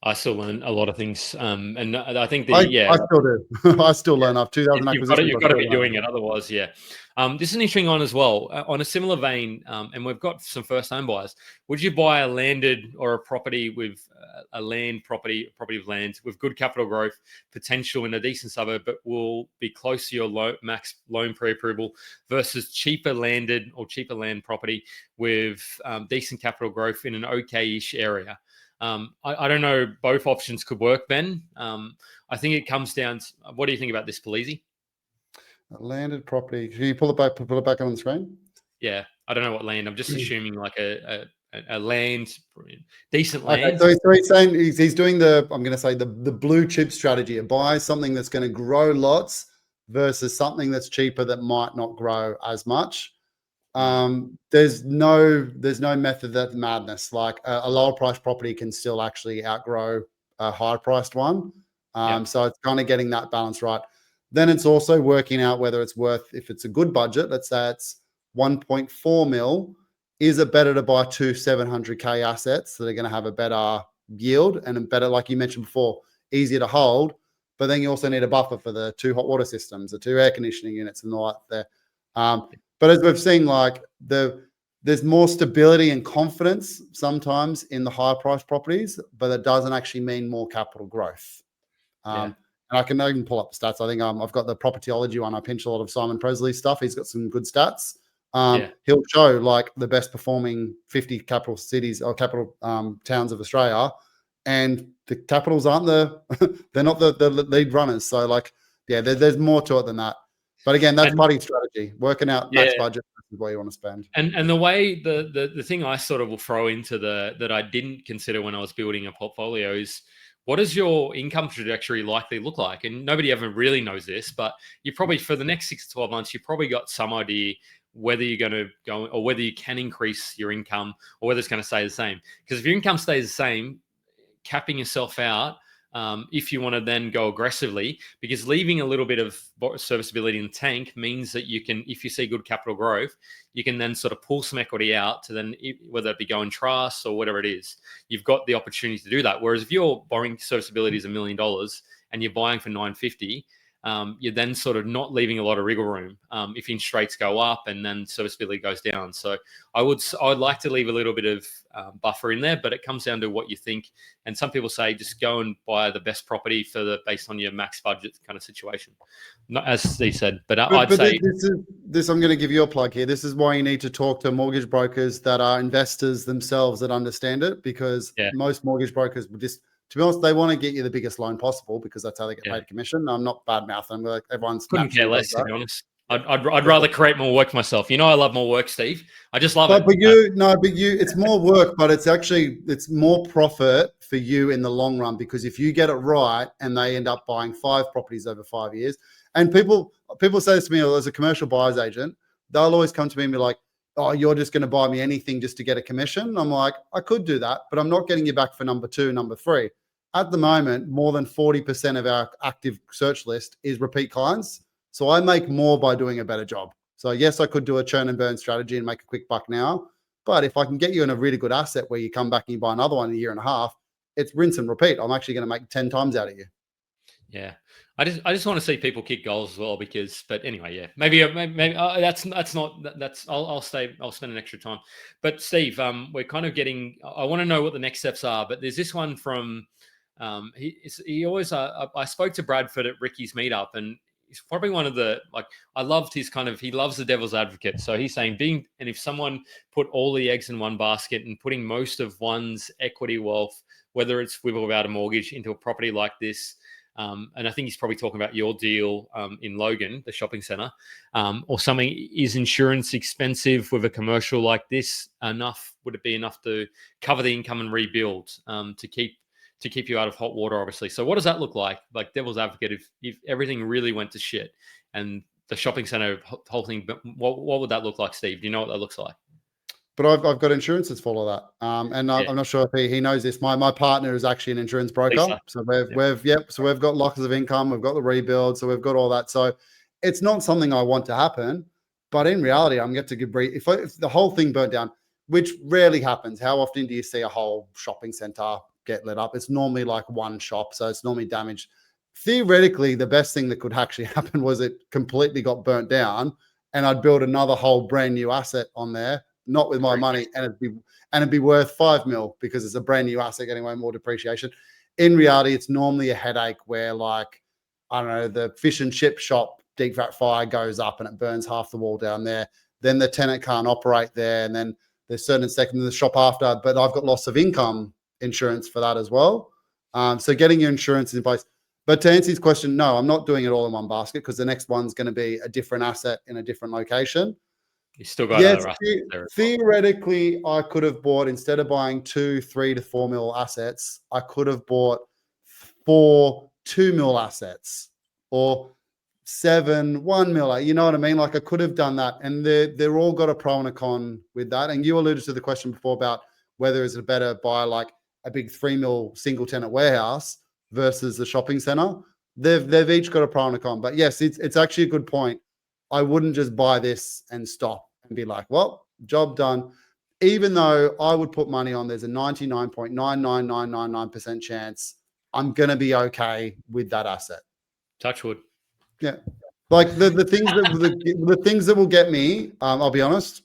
I still learn a lot of things, and I think I still do. I still learn. I've 2,000 acquisitions. You've got to be doing it, otherwise, yeah. This is an interesting one as well. On a similar vein, and we've got some first-home buyers. Would you buy a landed or a property with property of land with good capital growth potential in a decent suburb, but will be close to your max loan pre-approval, versus cheaper landed or cheaper land property with decent capital growth in an okay-ish area? I don't know. Both options could work, Ben. I think it comes down to, what do you think about this, Palise? Landed property. Can you pull it back on the screen? Yeah, I don't know what land. I'm just assuming like a land, decent land. Okay, so he's saying he's doing the, I'm going to say the blue chip strategy. It buys something that's going to grow lots versus something that's cheaper that might not grow as much. There's no method that's madness. Like a lower priced property can still actually outgrow a high priced one. So it's kind of getting that balance right. Then it's also working out whether it's worth, if it's a good budget, let's say it's 1.4 mil, is it better to buy 2 700K assets that are going to have a better yield and a better, like you mentioned before, easier to hold, but then you also need a buffer for the 2 hot water systems, the 2 air conditioning units and all that there. But as we've seen, like there's more stability and confidence sometimes in the higher priced properties, but it doesn't actually mean more capital growth. And I can even pull up the stats. I think I've got the Propertyology one. I pinch a lot of Simon Presley's stuff. He's got some good stats. He'll show like the best performing 50 capital cities or capital towns of Australia, and the capitals aren't they're not the lead runners. So like, there's more to it than that. But again, that's buddy strategy, working out max budget is what you want to spend. And the way the thing I sort of will throw into that I didn't consider when I was building a portfolio is, what does your income trajectory likely look like? And nobody ever really knows this, but you probably, for the next 6 to 12 months, you probably got some idea whether you're going to go or whether you can increase your income or whether it's going to stay the same. Because if your income stays the same, capping yourself out, if you want to then go aggressively, because leaving a little bit of serviceability in the tank means that you can, if you see good capital growth, you can then sort of pull some equity out to then, whether it be go in trust or whatever it is, you've got the opportunity to do that. Whereas if you're borrowing serviceability is $1 million and you're buying for 950, you're then sort of not leaving a lot of wriggle room if interest rates go up and then serviceability goes down. So I would like to leave a little bit of buffer in there, but it comes down to what you think. And some people say just go and buy the best property based on your max budget kind of situation. Not as Steve said, but I'd say this. I'm going to give you a plug here. This is why you need to talk to mortgage brokers that are investors themselves that understand it, because most mortgage brokers would just, to be honest, they want to get you the biggest loan possible because that's how they get paid commission. I'm not bad mouthing. Like everyone's couldn't care less, to be honest. I'd rather create more work myself. You know, I love more work, Steve. I just love it. But it's more work, but it's more profit for you in the long run, because if you get it right and they end up buying 5 properties over 5 years, and people say this to me as a commercial buyer's agent, they'll always come to me and be like, oh, you're just going to buy me anything just to get a commission. I'm like, I could do that, but I'm not getting you back for number 2, number 3. At the moment, more than 40% of our active search list is repeat clients. So I make more by doing a better job. So yes, I could do a churn and burn strategy and make a quick buck now. But if I can get you in a really good asset where you come back and you buy another one in a year and a half, it's rinse and repeat. I'm actually going to make 10 times out of you. Yeah, I just want to see people kick goals as well but anyway, yeah, maybe that's not that's I'll spend an extra time. But Steve, we're kind of getting. I want to know what the next steps are, but there's this one from he always I spoke to Bradford at Ricky's meetup, and he's probably one of the I loved his he loves the devil's advocate. So he's saying if someone put all the eggs in one basket and putting most of one's equity wealth, whether it's with or without a mortgage, into a property like this. And I think he's probably talking about your deal in Logan, the shopping center, or something. Is insurance expensive with a commercial like this? Would it be enough to cover the income and rebuild to keep you out of hot water, obviously? So what does that look like? Like devil's advocate, if everything really went to shit and the shopping center whole thing, what would that look like, Steve? Do you know what that looks like? But I've got insurances for all of that. And I'm not sure if he knows this. My partner is actually an insurance broker. Lisa. So we've got lockers of income, we've got the rebuild, so we've got all that. So it's not something I want to happen, but in reality, I'm going to give if the whole thing burnt down, which rarely happens. How often do you see a whole shopping center get lit up? It's normally like one shop, so it's normally damaged. Theoretically, the best thing that could actually happen was it completely got burnt down, and I'd build another whole brand new asset on there. Not with my money, and it'd be worth 5 mil because it's a brand new asset getting way more depreciation. In reality, it's normally a headache where, like, I don't know, the fish and chip shop deep fat fire goes up and it burns half the wall down there. Then the tenant can't operate there, and then there's certain second in the shop after. But I've got loss of income insurance for that as well. So getting your insurance in place. But to answer his question, no, I'm not doing it all in one basket because the next one's going to be a different asset in a different location. You still got theoretically, I could have bought, instead of buying 2, 3 to 4 mil assets, I could have bought 4 2 mil assets or 7 1 mil. You know what I mean? Like I could have done that, and they're all got a pro and a con with that. And you alluded to the question before about whether is it better buy like a big 3 mil single tenant warehouse versus the shopping center. They've each got a pro and a con. But yes, it's actually a good point. I wouldn't just buy this and stop and be like, well, job done. Even though I would put money on, there's a 99.99999% chance I'm going to be okay with that asset. Touch wood. Yeah. Like the things that will get me, I'll be honest,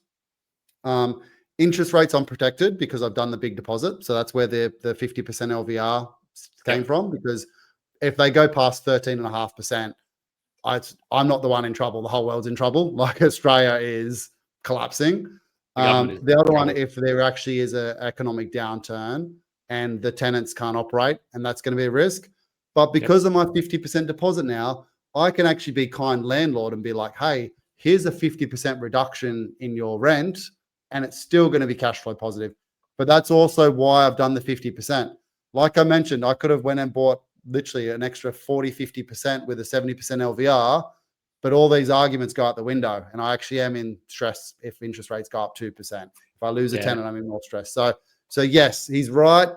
interest rates unprotected because I've done the big deposit. So that's where the 50% LVR came from, because if they go past 13.5%, I'm not the one in trouble. The whole world's in trouble. Like Australia is collapsing. The other one, if there actually is an economic downturn and the tenants can't operate, and that's going to be a risk. But because of my 50% deposit now, I can actually be kind landlord and be like, hey, here's a 50% reduction in your rent, and it's still going to be cash flow positive. But that's also why I've done the 50%. Like I mentioned, I could have went and bought literally an extra 40, 50% with a 70% LVR, but all these arguments go out the window. And I actually am in stress if interest rates go up 2%. If I lose a tenant, I'm in more stress. So yes, he's right.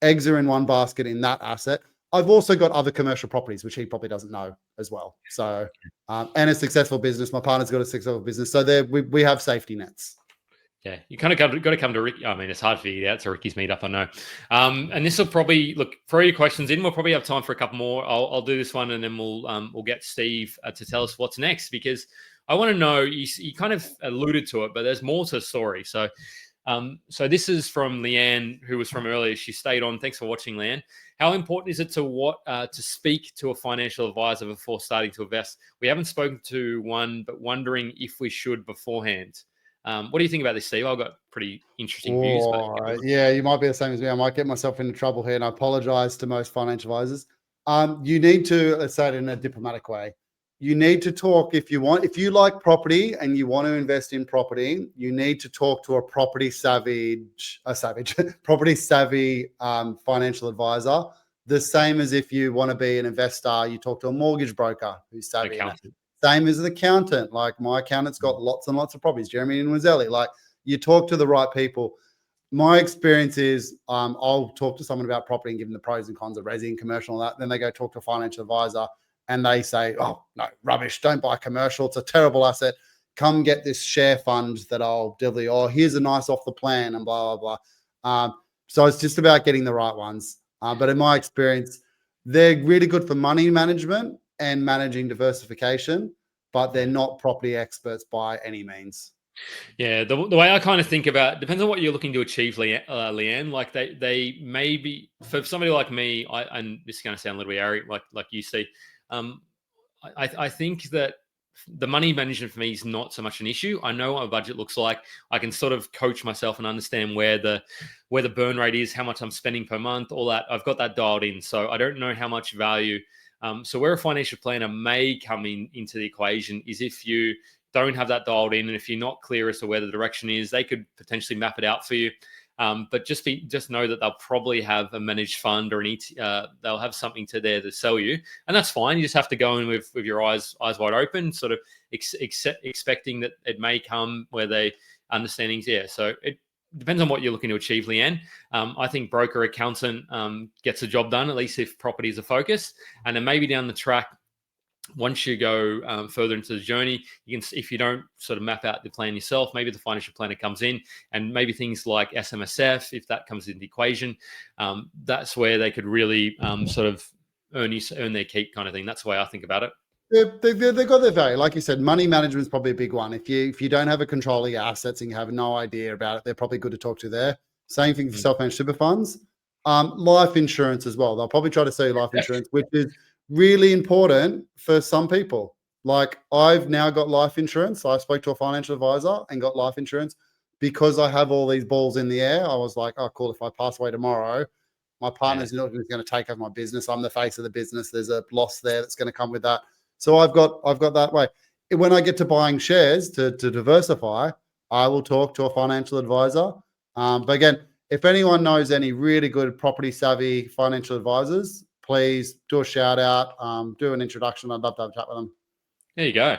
Eggs are in one basket in that asset. I've also got other commercial properties, which he probably doesn't know as well. So, and a successful business. My partner's got a successful business. So there we have safety nets. Yeah, you kind of got to come to Ricky. I mean, it's hard for you out to Ricky's meetup, I know. And this will probably throw your questions in. We'll probably have time for a couple more. I'll do this one, and then we'll get Steve to tell us what's next, because I want to know. You kind of alluded to it, but there's more to the story. So this is from Leanne, who was from earlier. She stayed on. Thanks for watching, Leanne. How important is it to speak to a financial advisor before starting to invest? We haven't spoken to one, but wondering if we should beforehand. What do you think about this, Steve? I've got pretty interesting views. Yeah, you might be the same as me. I might get myself into trouble here, and I apologize to most financial advisors. You need to, let's say it in a diplomatic way, you need to talk if you like property and you want to invest in property, you need to talk to a property savvy financial advisor. The same as if you want to be an investor, you talk to a mortgage broker who's savvy. Same as an accountant. Like my accountant's got lots and lots of properties, Jeremy and Wazzelli. Like you talk to the right people. My experience is I'll talk to someone about property and give them the pros and cons of resi and commercial and that. Then they go talk to a financial advisor and they say, oh, no, rubbish. Don't buy commercial. It's a terrible asset. Come get this share fund that I'll deliver. Oh, here's a nice off the plan and blah, blah, blah. So it's just about getting the right ones. But in my experience, they're really good for money management and managing diversification, but they're not property experts by any means. Yeah, the way I kind of think about, depends on what you're looking to achieve, Leanne. Like they may be, for somebody like me, and this is going to sound a little bit arrogant, like you see. I think that the money management for me is not so much an issue. I know what my budget looks like. I can sort of coach myself and understand where the burn rate is, how much I'm spending per month, all that. I've got that dialed in. So I don't know how much value. So where a financial planner may come into the equation is if you don't have that dialed in, and if you're not clear as to where the direction is, they could potentially map it out for you. But just know that they'll probably have a managed fund or they'll have something there to sell you, and that's fine. You just have to go in with your eyes wide open, sort of expecting that it may come where they understandings. Yeah, so it depends on what you're looking to achieve, Leanne. I think broker accountant gets the job done, at least if property is a focus, and then maybe down the track, once you go further into the journey, you can, if you don't sort of map out the plan yourself, maybe the financial planner comes in, and maybe things like SMSF, if that comes into the equation, that's where they could really sort of earn their keep, kind of thing. That's the way I think about it. They've got their value. Like you said, money management is probably a big one. If you don't have a control of your assets and you have no idea about it, they're probably good to talk to there. Same thing for self-managed super funds. Life insurance as well. They'll probably try to sell you life insurance, which is really important for some people. Like, I've now got life insurance. I spoke to a financial advisor and got life insurance because I have all these balls in the air. I was like, oh, cool. If I pass away tomorrow, my partner's not going to take over my business. I'm the face of the business. There's a loss there that's going to come with that. So I've got that way. When I get to buying shares to diversify, I will talk to a financial advisor. But again, if anyone knows any really good property savvy financial advisors, please do a shout out, do an introduction. I'd love to have a chat with them. There you go.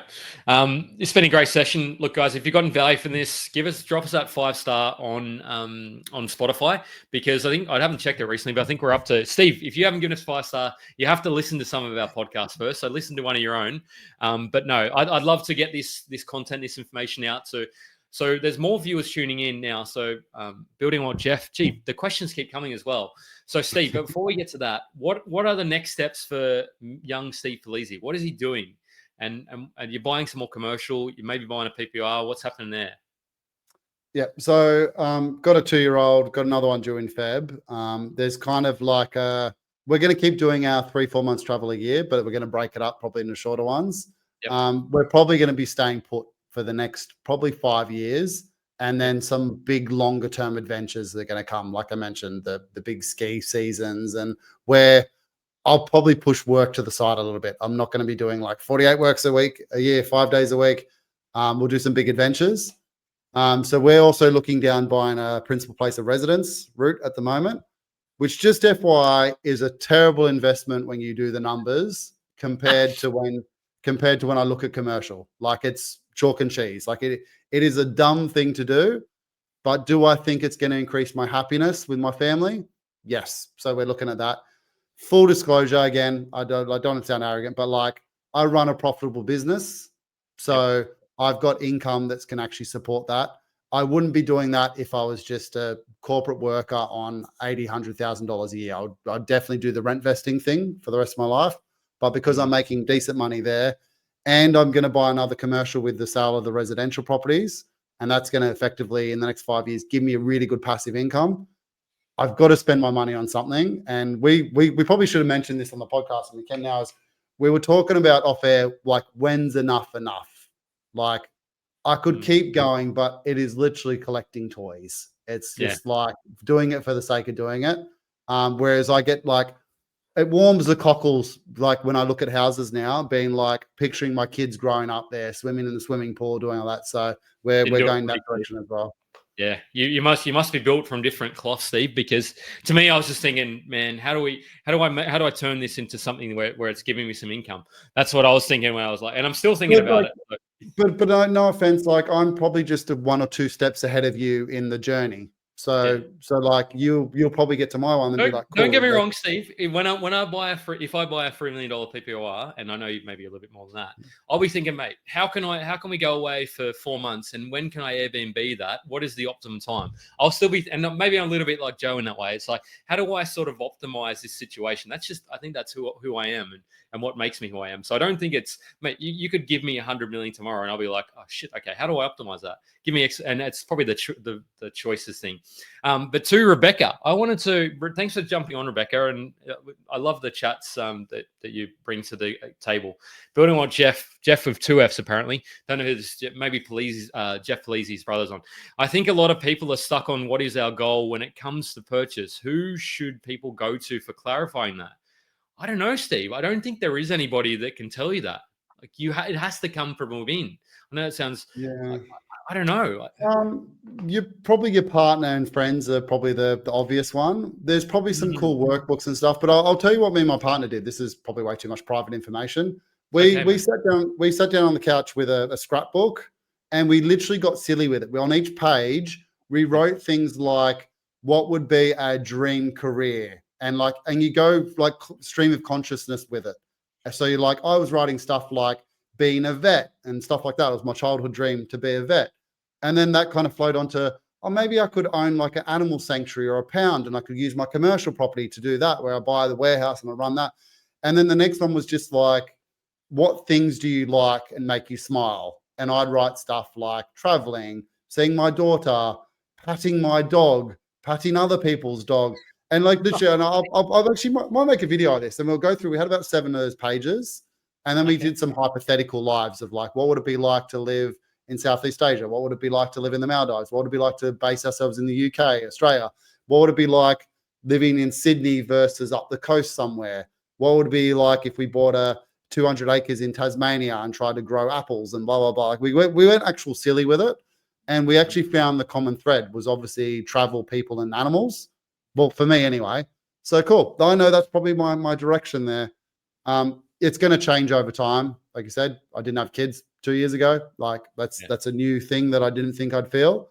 It's been a great session. Look, guys, if you've gotten value from this, drop us that 5-star on Spotify, because I haven't checked it recently, but I think we're up to, Steve, if you haven't given us 5-star, you have to listen to some of our podcasts first. So listen to one of your own. But no, I'd love to get this content, this information out to. So there's more viewers tuning in now. So building on Jeff, the questions keep coming as well. So Steve, but before we get to that, what are the next steps for young Steve Palise? What is he doing? And you're buying some more commercial, you may be buying a PPR. What's happening there? Yeah. So got a 2-year-old, got another one due in Feb. There's kind of like we're going to keep doing our 3-4 months travel a year, but we're going to break it up probably into shorter ones. Yep. We're probably going to be staying put for the next probably 5 years, and then some big longer term adventures that are going to come. Like I mentioned, the big ski seasons, and where I'll probably push work to the side a little bit. I'm not going to be doing like 48 works a year, 5 days a week. We'll do some big adventures. So we're also looking down buying a principal place of residence route at the moment, which, just FYI, is a terrible investment when you do the numbers compared to when I look at commercial. Like, it's chalk and cheese. Like, it is a dumb thing to do, but do I think it's going to increase my happiness with my family? Yes. So we're looking at that. Full disclosure, again, I don't want to sound arrogant, but like, I run a profitable business. So I've got income that can actually support that. I wouldn't be doing that if I was just a corporate worker on $80,000, $100,000 a year. I'd definitely do the rent vesting thing for the rest of my life. But because I'm making decent money there, and I'm going to buy another commercial with the sale of the residential properties, and that's going to effectively, in the next 5 years, give me a really good passive income, I've got to spend my money on something. And we probably should have mentioned this on the podcast, and we can now, is we were talking about off air, like, when's enough? Like, I could keep going, but it is literally collecting toys. It's just like doing it for the sake of doing it. Whereas I get like, it warms the cockles, like when I look at houses now, being like picturing my kids growing up there, swimming in the swimming pool, doing all that. So we're going that direction as well. Yeah, you must be built from different cloth, Steve. Because to me, I was just thinking, man, how do I turn this into something where it's giving me some income? That's what I was thinking when I was like, and I'm still thinking about it. But no offense, like, I'm probably just 1 or 2 steps ahead of you in the journey. So like you'll probably get to my one and be like, cool. Don't get me wrong, Steve. If I buy a $3 million PPOR, and I know maybe a little bit more than that, I'll be thinking, mate, how can we go away for 4 months, and when can I Airbnb that? What is the optimum time? I'll still be, and maybe I'm a little bit like Joe in that way. It's like, how do I sort of optimize this situation? That's just, I think that's who I am and what makes me who I am. So I don't think it's, mate, you could give me 100 million tomorrow, and I'll be like, oh shit, okay, how do I optimize that? Give me and it's probably the choices thing. But to Rebecca, thanks for jumping on, Rebecca, and I love the chats that you bring to the table. Building on Jeff with 2 Fs apparently. Don't know who this, maybe Jeff Palise's brother's on. I think a lot of people are stuck on what is our goal when it comes to purchase. Who should people go to for clarifying that? I don't know, Steve. I don't think there is anybody that can tell you that. Like it has to come from within. I know it sounds. Yeah. I don't know. Your partner and friends are probably the obvious one. There's probably some cool workbooks and stuff, but I'll tell you what me and my partner did. This is probably way too much private information. We sat down on the couch with a scrapbook, and we literally got silly with it. On each page, we wrote things like, what would be a dream career? And you go like stream of consciousness with it. So you're like, I was writing stuff like being a vet and stuff like that. It was my childhood dream to be a vet. And then that kind of flowed onto, maybe I could own like an animal sanctuary or a pound, and I could use my commercial property to do that, where I buy the warehouse and I run that. And then the next one was just like, what things do you like and make you smile? And I'd write stuff like traveling, seeing my daughter, patting my dog, patting other people's dog. And like literally, and I've actually might make a video of this, and we'll go through. We had about 7 of those pages, and then we did some hypothetical lives of like, what would it be like to live in Southeast Asia? What would it be like to live in the Maldives? What would it be like to base ourselves in the UK, Australia? What would it be like living in Sydney versus up the coast somewhere? What would it be like if we bought 200 acres in Tasmania and tried to grow apples and blah, blah, blah? Like we went actual silly with it. And we actually found the common thread was obviously travel, people, and animals. Well, for me anyway. So cool. I know that's probably my direction there. It's going to change over time. Like I said, I didn't have kids 2 years ago. Like that's a new thing that I didn't think I'd feel.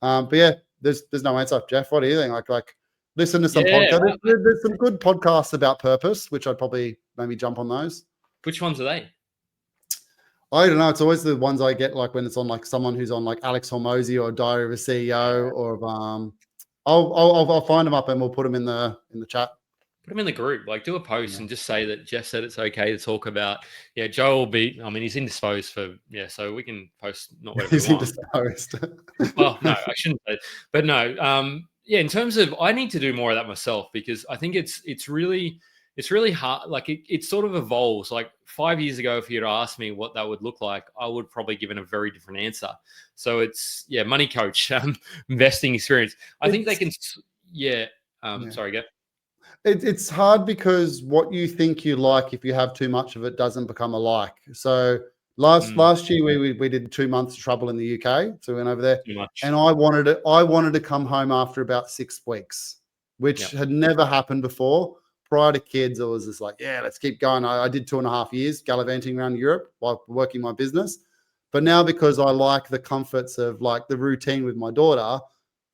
But yeah, there's no answer. Jeff, what do you think? Like listen to some podcasts. There's some good podcasts about purpose, which I'd probably maybe jump on those. Which ones are they? I don't know. It's always the ones I get like when it's on like someone who's on like Alex Hormozy or Diary of a CEO or I'll find them up and we'll put them in the chat. Put him in the group, like do a post and just say that Jeff said it's okay to talk about. Yeah, Joe will be, I mean, he's indisposed so we can post not whatever he's indisposed. Well, no, I shouldn't say, but no. In terms of, I need to do more of that myself because I think it's really hard. Like it sort of evolves. Like 5 years ago, if you'd asked me what that would look like, I would probably given a very different answer. So it's money coach, investing experience. I think they can. Sorry, go. It's hard because what you think you like, if you have too much of it, doesn't become a like. So last year we did 2 months of trouble in the UK, so we went over there, and I wanted to come home after about 6 weeks, which had never happened before. Prior to kids, I was just like, yeah, let's keep going. I did 2.5 years gallivanting around Europe while working my business, but now because I like the comforts of like the routine with my daughter,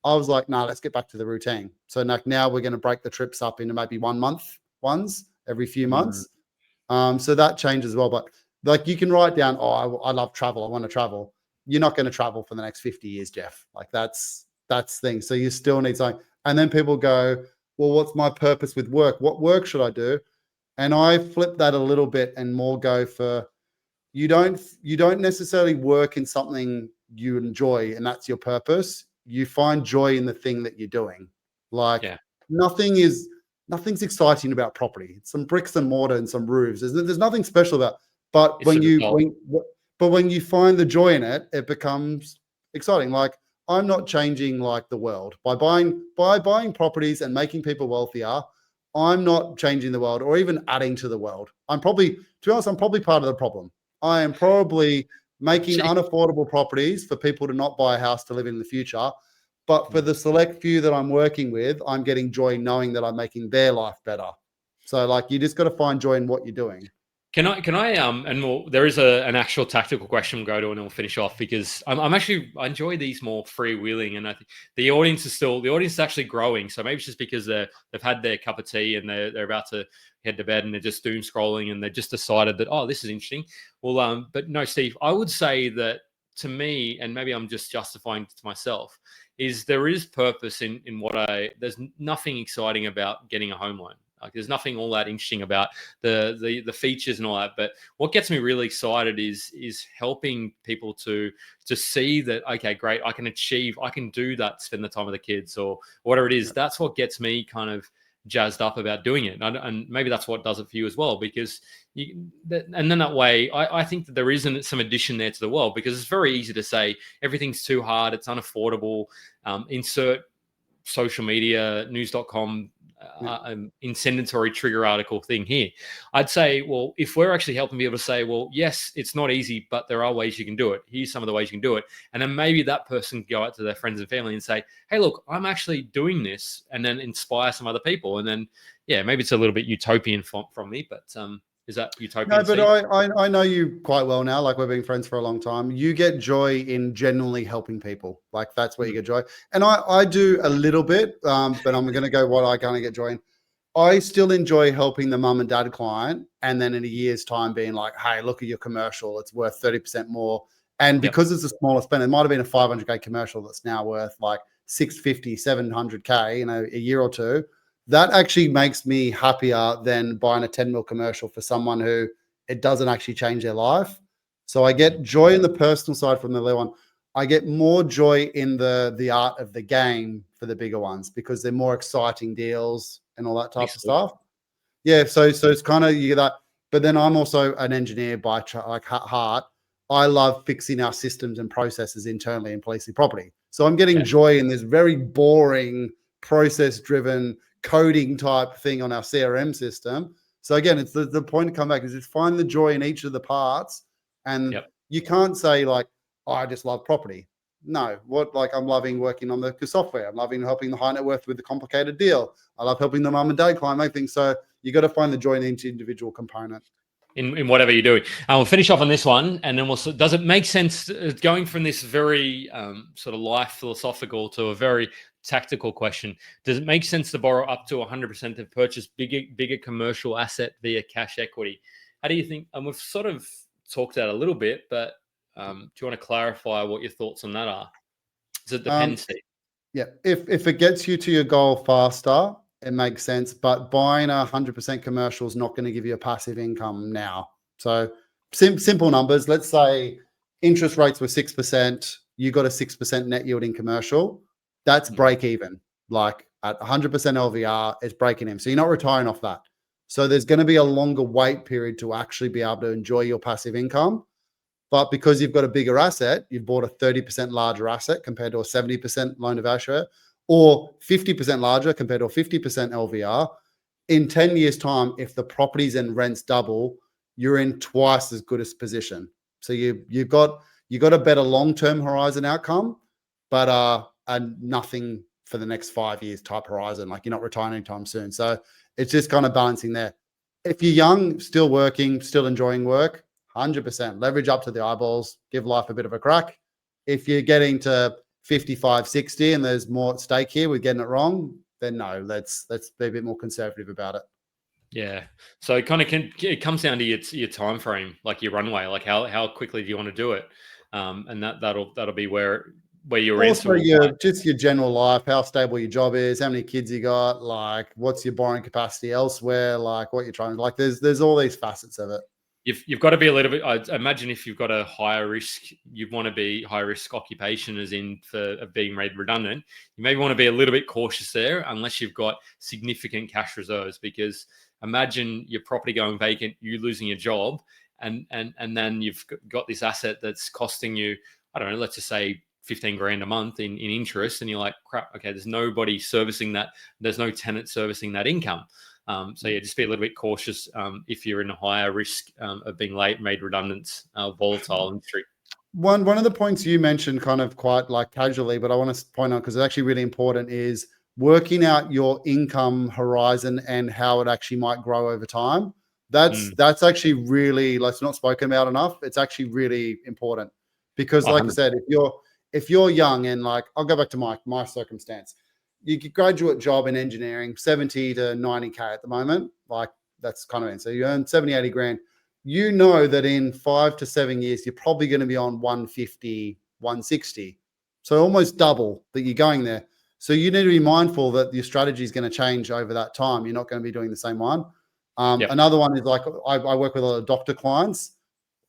I was like, nah, let's get back to the routine. So now we're going to break the trips up into maybe 1 month ones every few months. So that changes as well. But like you can write down, I love travel. I want to travel. You're not going to travel for the next 50 years, Jeff. Like that's thing. So you still need something. And then people go, well, what's my purpose with work? What work should I do? And I flip that a little bit and more go for, you don't necessarily work in something you enjoy and that's your purpose. You find joy in the thing that you're doing. Like nothing's exciting about property. It's some bricks and mortar and some roofs. There's nothing special about. But when you find the joy in it, it becomes exciting. Like I'm not changing like the world by buying properties and making people wealthier. I'm not changing the world or even adding to the world. To be honest, I'm probably part of the problem. I am probably making unaffordable properties for people to not buy a house to live in the future. But for the select few that I'm working with, I'm getting joy knowing that I'm making their life better. So like, you just got to find joy in what you're doing. Can I and there is an actual tactical question we'll go to, and then we'll finish off, because I enjoy these more freewheeling, and I think the audience is actually growing. So maybe it's just because they've had their cup of tea and they're about to head to bed and they're just doom scrolling and they just decided that, oh, this is interesting. Well, but no, Steve, I would say that to me, and maybe I'm just justifying to myself, is there is purpose in there's nothing exciting about getting a home loan. Like there's nothing all that interesting about the features and all that. But what gets me really excited is helping people to see that, okay, great, I can do that, spend the time with the kids or whatever it is. Yeah. That's what gets me kind of jazzed up about doing it. And maybe that's what does it for you as well, because and then that way, I think that there isn't some addition there to the world, because it's very easy to say everything's too hard, it's unaffordable. Insert social media, news.com, incendiary trigger article thing here. I'd say, well, if we're actually helping people to say, well, yes, it's not easy, but there are ways you can do it. Here's some of the ways you can do it. And then maybe that person can go out to their friends and family and say, hey, look, I'm actually doing this, and then inspire some other people. And then, yeah, maybe it's a little bit utopian from me, but is that utopian? No, but I know you quite well now. Like, we've been friends for a long time. You get joy in genuinely helping people. Like, that's where you get joy. And I do a little bit, but I'm going to go what I kind of get joy in. I still enjoy helping the mum and dad client, and then in a year's time being like, hey, look at your commercial. It's worth 30% more. And because it's a smaller spend, it might have been a 500K commercial that's now worth like 650, 700K in a year or two. That actually makes me happier than buying a 10 mil commercial for someone who it doesn't actually change their life. So I get joy in the personal side from the little one. I get more joy in the art of the game for the bigger ones, because they're more exciting deals and all that type of stuff. Yeah, so it's kind of, you get that. But then I'm also an engineer by heart. I love fixing our systems and processes internally in policing property. So I'm getting joy in this very boring, process-driven coding type thing on our CRM system. So again, it's the point to come back is just find the joy in each of the parts. And you can't say like, oh, I just love property. No, I'm loving working on the software. I'm loving helping the high net worth with the complicated deal. I love helping the mum and dad client make things. So you got to find the joy in each individual component. In whatever you're doing. We'll finish off on this one, and then does it make sense going from this very sort of life philosophical to a very tactical question? Does it make sense to borrow up to 100% to purchase bigger commercial asset via cash equity? How do you think? And we've sort of talked about it a little bit, but do you want to clarify what your thoughts on that are? Does it depend, Steve? Yeah, if it gets you to your goal faster, it makes sense. But buying 100% commercial is not going to give you a passive income now. So simple numbers. Let's say interest rates were 6%. You got a 6% net yield in commercial. That's break even. Like at 100% LVR, it's breaking in. So you're not retiring off that. So there's going to be a longer wait period to actually be able to enjoy your passive income. But because you've got a bigger asset, you've bought a 30% larger asset compared to a 70% loan to value ratio, or 50% larger compared to a 50% LVR. In 10 years' time, if the properties and rents double, you're in twice as good a position. So you've got a better long-term horizon outcome, but nothing for the next 5 years type horizon. Like you're not retiring anytime soon. So it's just kind of balancing there. If you're young, still working, still enjoying work, 100% leverage up to the eyeballs, give life a bit of a crack. If you're getting to 55, 60 and there's more at stake here, we're getting it wrong, then no, let's be a bit more conservative about it. Yeah. So it kind of it comes down to your time frame, like your runway, like how quickly do you want to do it? And that'll be where your also just your general life, how stable your job is, how many kids you got, like what's your borrowing capacity elsewhere, like what you're trying to, like there's all these facets of it. You've got to be a little bit. I imagine if you've got a higher risk, you want to be high risk occupation, as in of being made redundant. You maybe want to be a little bit cautious there, unless you've got significant cash reserves. Because imagine your property going vacant, you losing your job, and then you've got this asset that's costing you, I don't know, let's just say 15 grand a month in interest, and you're like, crap, okay, there's nobody servicing that. There's no tenant servicing that income. So yeah, just be a little bit cautious if you're in a higher risk of being made redundant, volatile industry. One of the points you mentioned kind of quite like casually, but I want to point out because it's actually really important, is working out your income horizon and how it actually might grow over time. That's actually really, like, it's not spoken about enough. It's actually really important because, like I said, if you're young and, like, I'll go back to my circumstance. You get graduate job in engineering, 70 to 90K at the moment. Like, that's kind of it. So you earn 70, 80 grand. You know that in 5 to 7 years, you're probably going to be on 150, 160. So almost double that you're going there. So you need to be mindful that your strategy is going to change over that time. You're not going to be doing the same one. Another one is, like, I work with a lot of doctor clients.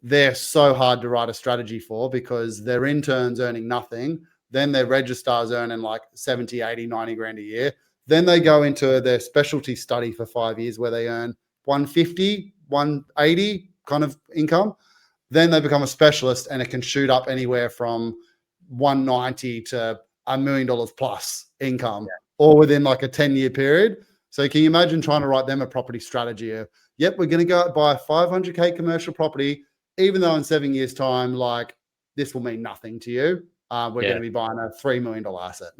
They're so hard to write a strategy for because their interns earning nothing. Then their registrars earning like 70, 80, 90 grand a year. Then they go into their specialty study for 5 years where they earn 150, 180 kind of income. Then they become a specialist and it can shoot up anywhere from 190 to $1 million plus income, all within like a 10-year period. So can you imagine trying to write them a property strategy of, yep, we're going to go out buy a 500K commercial property, even though in 7 years' time, like, this will mean nothing to you. We're going to be buying a $3 million asset.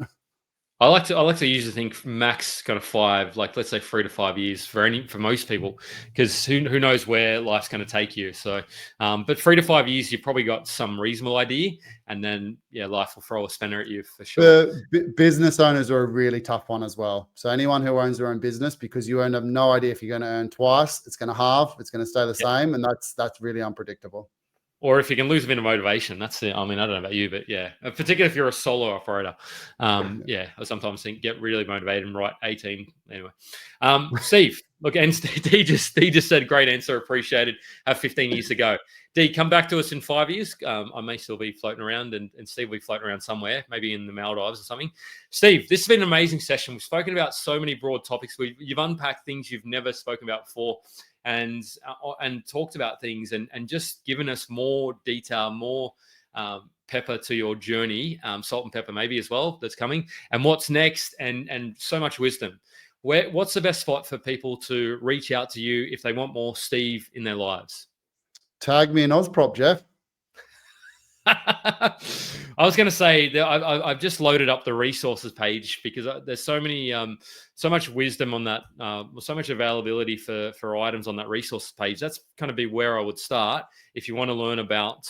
I like to usually think max kind of 5, like, let's say 3 to 5 years for most people, because who knows where life's going to take you. So, but 3 to 5 years, you've probably got some reasonable idea, and then life will throw a spanner at you for sure. Business owners are a really tough one as well. So anyone who owns their own business, because you have no idea if you're going to earn twice, it's going to halve, it's going to stay the same, and that's really unpredictable. Or if you can lose a bit of motivation, that's it. I mean, I don't know about you, but particularly if you're a solo operator, I sometimes think get really motivated and write 18 anyway. Steve, look, and D just said, great answer, appreciated. Have 15 years to go. D, come back to us in 5 years. I may still be floating around, and Steve will be floating around somewhere, maybe in the Maldives or something. Steve, this has been an amazing session. We've spoken about so many broad topics. You've unpacked things you've never spoken about before. And talked about things and just given us more detail, more pepper to your journey, salt and pepper maybe as well that's coming, and what's next, and so much wisdom. What's the best spot for people to reach out to you if they want more Steve in their lives? Tag me in Ozprop, Jeff. I was going to say that I've just loaded up the resources page because there's so much wisdom on that, so much availability for items on that resources page. That's kind of be where I would start if you want to learn about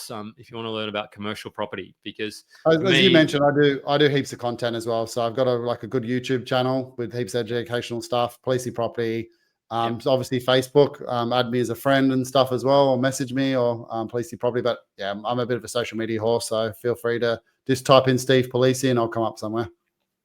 commercial property. Because as you mentioned, I do heaps of content as well. So I've got a good YouTube channel with heaps of educational stuff, Palise Property. So obviously Facebook, add me as a friend and stuff as well, or message me, or Palise Property. But yeah, I'm a bit of a social media horse, so feel free to just type in Steve Palise and I'll come up somewhere.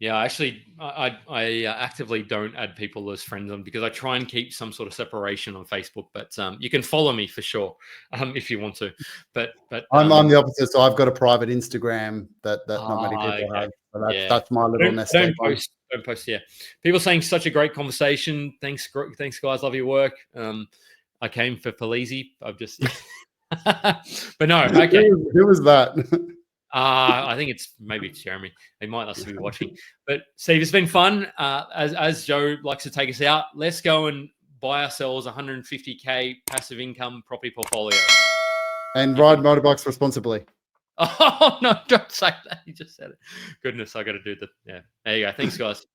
Yeah, actually, I actively don't add people as friends on because I try and keep some sort of separation on Facebook. But you can follow me for sure if you want to. But I'm the opposite, so I've got a private Instagram that not many people have. So that's my little nest egg. Don't post. Yeah, people saying such a great conversation. Thanks guys. Love your work. I came for Palise. I've just, but no. Okay, who was that? I think maybe it's Jeremy. He might not be watching. But Steve, it's been fun. As Joe likes to take us out, let's go and buy ourselves 150K passive income property portfolio and ride motorbikes responsibly. Oh no! Don't say that. You just said it. Goodness, I got to do that. Yeah. There you go. Thanks, guys.